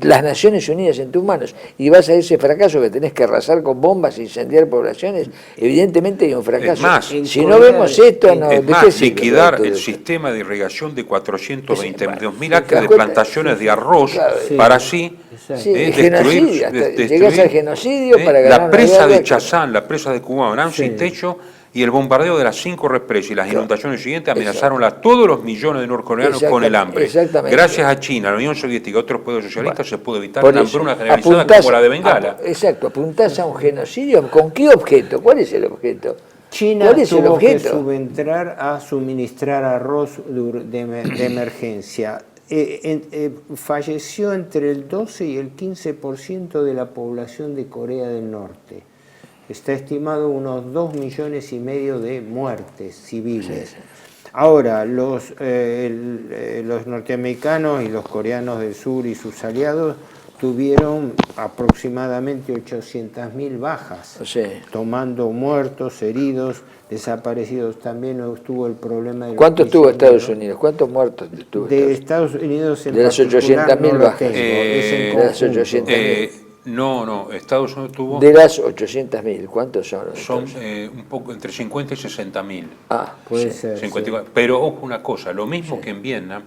las Naciones Unidas en tus manos y vas a ese fracaso que tenés que arrasar con bombas e incendiar poblaciones, evidentemente hay un fracaso. Es más, si no vemos esto, no, es ¿de qué más, sirve liquidar todo el esto? sistema de irrigación de 422.000 acres ¿te das de cuenta? plantaciones de arroz Claro, para así genocidio, hasta llegás al genocidio para ganar la una presa guerra de Chazán, la presa de Cubán, sin techo, y el bombardeo de las 5 represas y las inundaciones siguientes amenazaron a todos los millones de norcoreanos con el hambre. Exactamente. Gracias a China, a la Unión Soviética y a otros poderes socialistas se pudo evitar Por una eso, hambruna generalizada como la de Bengala. Exacto, apuntás a un genocidio. ¿Con qué objeto? ¿Cuál es el objeto? China ¿Cuál es el tuvo que objeto? subentrar a suministrar arroz de emergencia. Falleció entre el 12 y el 15% de la población de Corea del Norte. Está estimado unos 2,5 millones de muertes civiles. Ahora, los norteamericanos y los coreanos del sur y sus aliados tuvieron aproximadamente 800.000 bajas, tomando muertos, heridos, desaparecidos. También estuvo el problema de... ¿Cuánto estuvo Estados Unidos? ¿Cuántos muertos tuvo? De Estados Unidos en de las particular 800.000 no lo bajas. tengo, es en De las conjunto. 800.000. No, Estados Unidos tuvo... De las 800.000, ¿cuántos son? Son un poco entre 50 y 60.000. Puede ser. 54. Pero ojo una cosa, lo mismo que en Vietnam,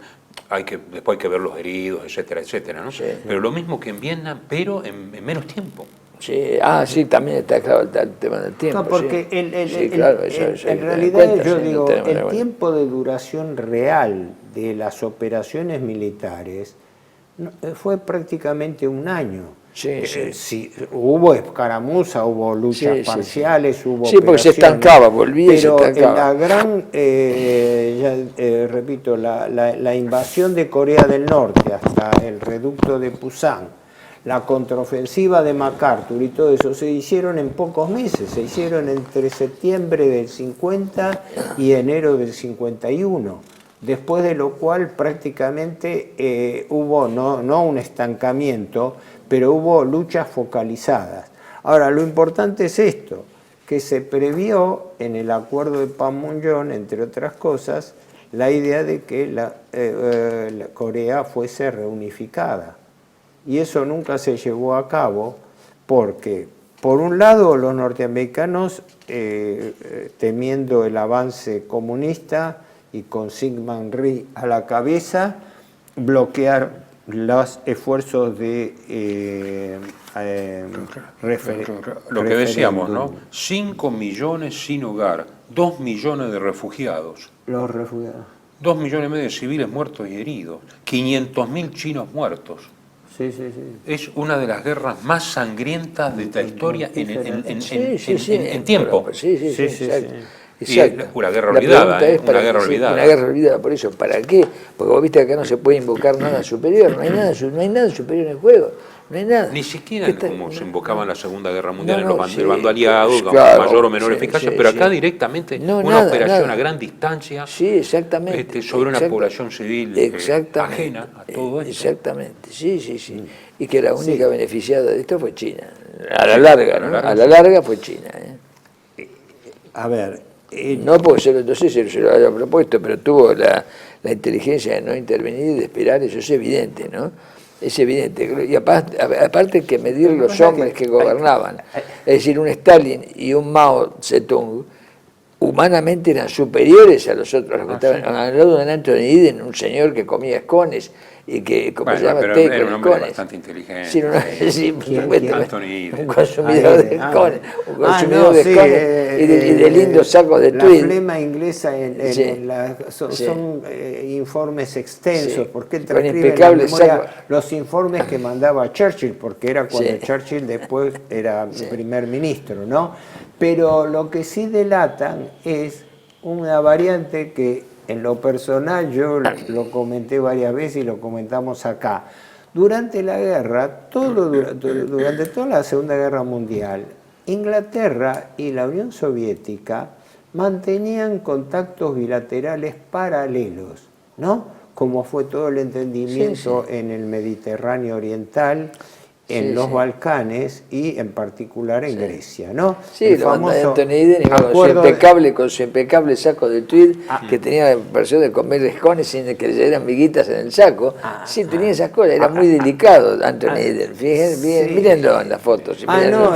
después hay que ver los heridos, etcétera, etcétera, ¿no? Pero lo mismo que en Vietnam, pero en menos tiempo. Sí, sí, también está claro el tema del tiempo. No, porque en realidad yo digo, el tiempo de duración real de las operaciones militares fue prácticamente un año. Sí, hubo escaramuza, hubo luchas parciales, hubo porque se estancaba, volvía y se pero estancaba. la gran, repito, la invasión de Corea del Norte hasta el reducto de Pusan, la contraofensiva de MacArthur y todo eso se hicieron en pocos meses, se hicieron entre septiembre del 50 y enero del 51. Después de lo cual prácticamente hubo no un estancamiento, pero hubo luchas focalizadas. Ahora, lo importante es esto, que se previó en el acuerdo de Panmunjom, entre otras cosas, la idea de que la Corea fuese reunificada. Y eso nunca se llevó a cabo porque, por un lado, los norteamericanos, temiendo el avance comunista, y con Syngman Rhee a la cabeza, bloquear los esfuerzos de lo que decíamos, ¿no? 5 millones sin hogar, 2 millones de refugiados. Los refugiados. 2 millones y medio de civiles muertos y heridos, 500.000 chinos muertos. Sí. Es una de las guerras más sangrientas de esta historia en tiempo. Sí. Exacto. Una guerra olvidada, una guerra olvidada. Una guerra olvidada, por eso, ¿para qué? Porque vos viste que acá no se puede invocar nada superior, no hay nada superior en el juego, no hay nada. Ni siquiera como se invocaba en la Segunda Guerra Mundial, en el bando aliado, con claro, mayor o menor eficacia, pero acá directamente una operación a gran distancia sobre una población civil ajena a todo esto. Exactamente, sí. Y que la única beneficiada de esto fue China, a la larga, ¿no? A la larga fue China. A ver... No porque no sé si se lo haya propuesto, pero tuvo la inteligencia de no intervenir y de esperar, eso es evidente, ¿no? Es evidente. Y aparte que medir los hombres que gobernaban, es decir, un Stalin y un Mao Zedong, humanamente eran superiores a los otros. Los que estaban al lado de Anthony Eden, un señor que comía escones y que, como se llama, pero té era con un hombre escones. bastante inteligente. Sí, sí, por ¿Quién? supuesto, Anthony Eden. un consumidor de escones, un consumidor no, de sí, escones y de lindos sacos de la tweed. flema inglesa Sí. son, Sí. son, informes extensos, Sí. porque él Con transcribe en la impecables memoria sacos. los informes que mandaba Churchill, porque era cuando Sí. Churchill después era primer ministro, ¿no? Pero lo que sí delatan es una variante que en lo personal yo lo comenté varias veces y lo comentamos acá. Durante la guerra, durante toda la Segunda Guerra Mundial, Inglaterra y la Unión Soviética mantenían contactos bilaterales paralelos, ¿no? Como fue todo el entendimiento en el Mediterráneo Oriental, en los Balcanes y en particular en Grecia, ¿no? Sí, el lo mandó famoso Anthony Eden con su impecable saco de tweed, que tenía la versión de comer escones sin que le dieran miguitas en el saco. Sí, tenía esas cosas, era muy delicado Anthony Eden. Fíjense, bien, mírenlo en las fotos. no,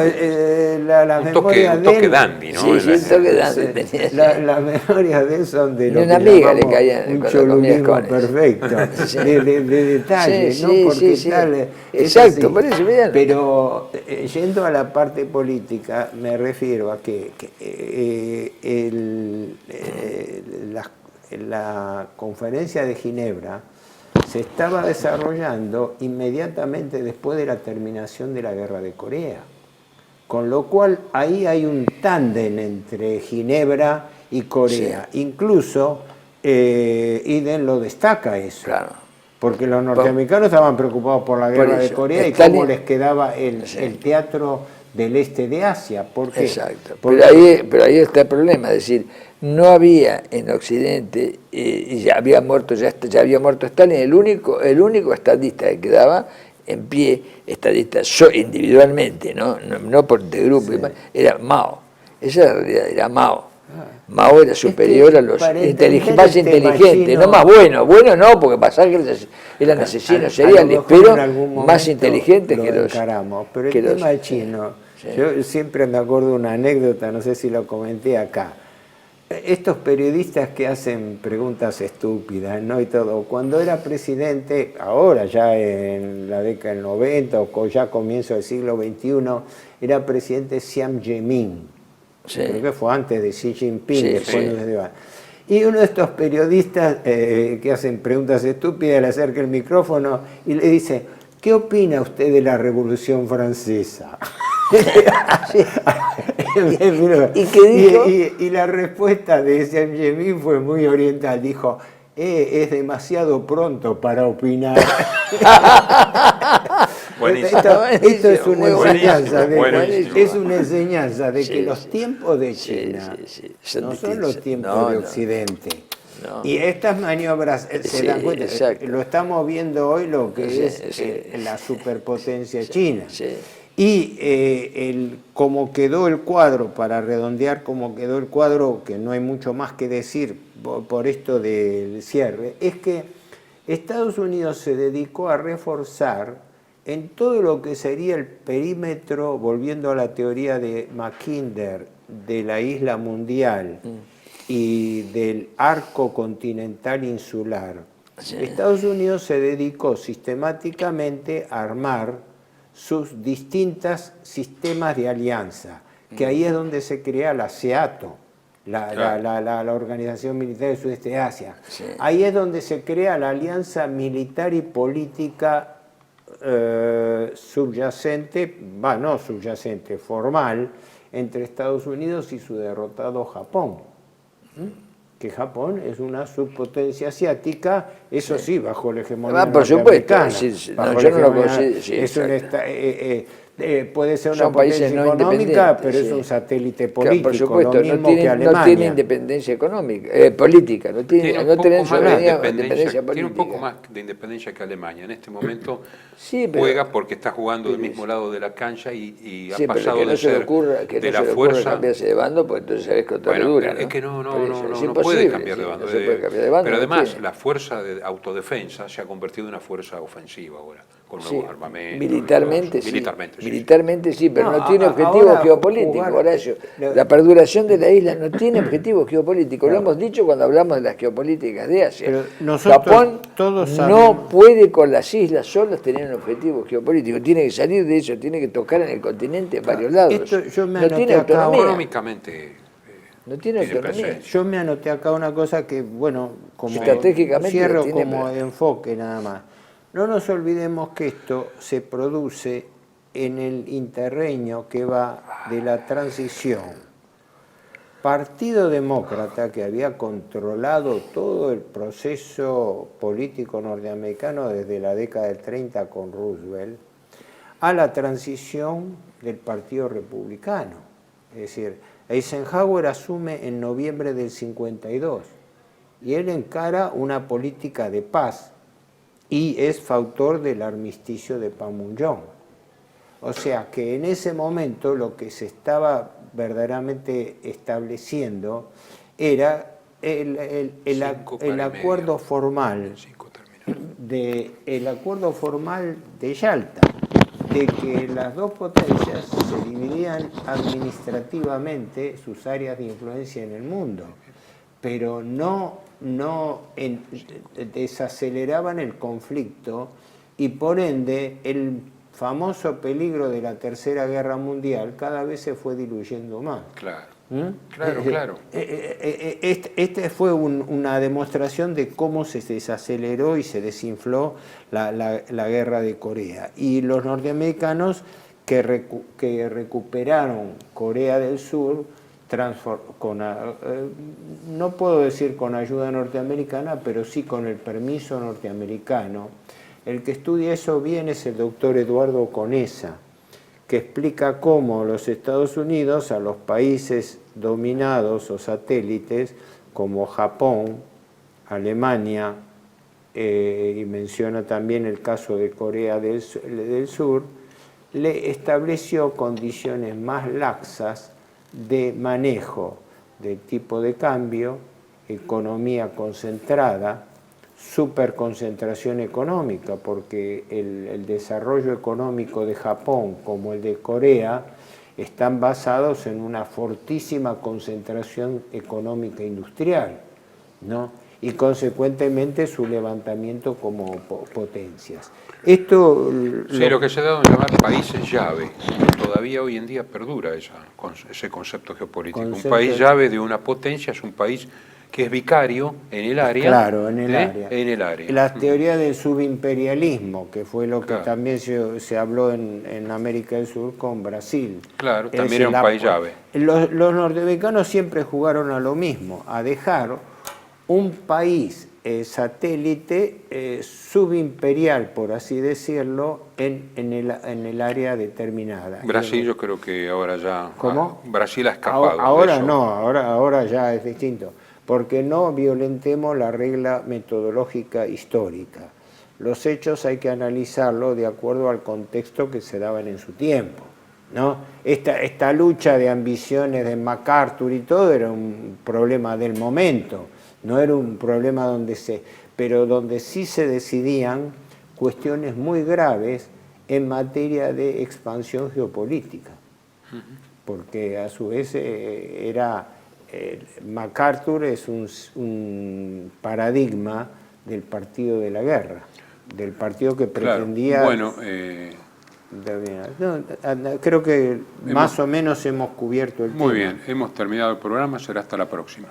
la Un memoria de toque él, dandy, ¿no? Sí, un toque dandy tenía. Las memorias de él son de Ni lo una que amiga le llamamos caía un cuando comía cholulismo escones. perfecto, Sí. de detalles, Sí, ¿no? sí, Porque sí. tal, es Exacto, así. por eso, vean. Pero yendo a la parte política, me refiero a que la conferencia de Ginebra se estaba desarrollando inmediatamente después de la terminación de la Guerra de Corea. Con lo cual ahí hay un tándem entre Ginebra y Corea. Sí. Incluso Eden lo destaca eso. Claro. Porque los norteamericanos estaban preocupados por la guerra de eso, Corea y Stalin- cómo les quedaba el Sí. teatro del este de Asia. ¿Por qué? Exacto. Porque Pero ahí está el problema, es decir, no había en Occidente, y ya había muerto Stalin, el único estadista que quedaba en pie, estadista individualmente, no por de grupo, era Mao. Esa es la realidad, era Mao. Mao era superior a los para más entender inteligentes, chino, no más bueno no, porque pasajes eran asesinos a lo seriales, mejor pero en algún más momento inteligentes lo que los... encaramos. Pero que el los- tema chino, Sí. yo siempre me acuerdo de una anécdota, no sé si lo comenté acá. Estos periodistas que hacen preguntas estúpidas, ¿no? Y todo. Cuando era presidente, ahora ya en la década del 90 o ya comienzo del siglo XXI, era presidente Jiang Zemin. Sí. Creo que fue antes de Xi Jinping, Sí, después sí. no sé de- Y uno de estos periodistas que hacen preguntas estúpidas le acerca el micrófono y le dice: ¿qué opina usted de la Revolución Francesa? ¿Y qué dijo? Y la respuesta de Jiang Zemin fue muy oriental. Dijo: es demasiado pronto para opinar. Buenísimo. Esto es una Muy enseñanza, buenísimo. es una enseñanza de Sí, que los sí. tiempos de Sí, China sí, son no son distintos. los tiempos No, de no. Occidente. No. Y estas maniobras se Sí, dan cuenta, exacto. lo estamos viendo hoy lo que Sí, es sí. la superpotencia china. Sí. Y como quedó el cuadro, para redondear cómo quedó el cuadro, que no hay mucho más que decir por esto del cierre, es que Estados Unidos se dedicó a reforzar en todo lo que sería el perímetro, volviendo a la teoría de Mackinder, de la isla mundial y del arco continental insular. Sí. Estados Unidos se dedicó sistemáticamente a armar sus distintos sistemas de alianza, que ahí es donde se crea la SEATO, la Organización Militar del Sudeste de Asia. Sí. Ahí es donde se crea la alianza militar y política subyacente, no subyacente, formal, entre Estados Unidos y su derrotado Japón. Que Japón es una subpotencia asiática, eso sí, bajo la hegemonía Por supuesto, norteamericana. sí, sí, Bajo no, la yo no lo hegemonía- considero, sí, es un exacto. puede ser una Son países potencia no económica, independientes, pero es sí. un satélite Claro, político, por supuesto, lo mismo no tiene, que Alemania. no tiene independencia económica, política, no tiene, un no poco tiene más de soberanía, independencia, independencia política. tiene un poco más de independencia que Alemania. En este momento Sí, pero- juega porque está jugando del mismo lado de la cancha y Sí, ha pero pasado que no de se le ser ocurra, de la ocurra fuerza. cambiarse de bando, pues entonces sabes que otra Bueno, dura, pero es que no Por eso, es no puede imposible, cambiar de sí, bando. no se puede cambiar de bando, Pero no además, tiene. la fuerza de autodefensa se ha convertido en una fuerza ofensiva ahora. con Sí, nuevos armamentos. militarmente, sí. Militarmente, sí. Militarmente sí, pero No, no tiene objetivo ahora geopolítico, jugar- Horacio. La perduración de la isla no tiene objetivo geopolítico. Lo Claro. hemos dicho cuando hablamos de las geopolíticas de Asia. Pero nosotros Japón todos no sabemos- puede con las islas solas tener un objetivo geopolítico. Tiene que salir de eso, tiene que tocar en el continente en varios lados. Esto yo me no anoté tiene acá autonomía. Económicamente No tiene tiene autonomía. presencia. Yo me anoté acá una cosa que, bueno, como Estratégicamente cierro lo tiene, como pero- enfoque nada más. No nos olvidemos que esto se produce en el interreño que va de la transición. Partido Demócrata, que había controlado todo el proceso político norteamericano desde la década del 30 con Roosevelt, a la transición del Partido Republicano. Es decir, Eisenhower asume en noviembre del 52 y él encara una política de paz y es factor del armisticio de Panmunjom. O sea que en ese momento lo que se estaba verdaderamente estableciendo era el acuerdo formal el acuerdo formal de Yalta, de que las dos potencias se dividían administrativamente sus áreas de influencia en el mundo, pero no desaceleraban el conflicto y por ende el famoso peligro de la Tercera Guerra Mundial cada vez se fue diluyendo más. Claro, ¿Mm? claro. Este fue una demostración de cómo se desaceleró y se desinfló la guerra de Corea. Y los norteamericanos que recuperaron Corea del Sur, no puedo decir con ayuda norteamericana, pero sí con el permiso norteamericano. El que estudia eso bien es el doctor Eduardo Conesa, que explica cómo los Estados Unidos a los países dominados o satélites como Japón, Alemania, y menciona también el caso de Corea del Sur, le estableció condiciones más laxas de manejo del tipo de cambio, economía concentrada, superconcentración económica, porque el desarrollo económico de Japón como el de Corea están basados en una fortísima concentración económica industrial, ¿no? Y consecuentemente su levantamiento como potencias. Esto Sí, lo que se ha dado a llamar países llave. Todavía hoy en día perdura ese concepto geopolítico. Un país llave de una potencia es un país que es vicario en el área. Claro, en el área. En el área. La teoría del subimperialismo, que fue lo que Claro. también se habló en América del Sur con Brasil. Claro, Es también era un país llave. Los norteamericanos siempre jugaron a lo mismo, a dejar un país satélite subimperial, por así decirlo, en el área determinada. Brasil yo creo que ahora ya... ¿Cómo? Brasil ha escapado. Ahora de eso. no, ahora ya es distinto, porque no violentemos la regla metodológica histórica. Los hechos hay que analizarlos de acuerdo al contexto que se daban en su tiempo, ¿no? Esta lucha de ambiciones de MacArthur y todo era un problema del momento, no era un problema pero donde sí se decidían cuestiones muy graves en materia de expansión geopolítica, porque a su vez MacArthur es un paradigma del partido de la guerra, del partido que pretendía... Claro. Bueno, creo que más o menos hemos cubierto el tema. muy bien, hemos terminado el programa, será hasta la próxima.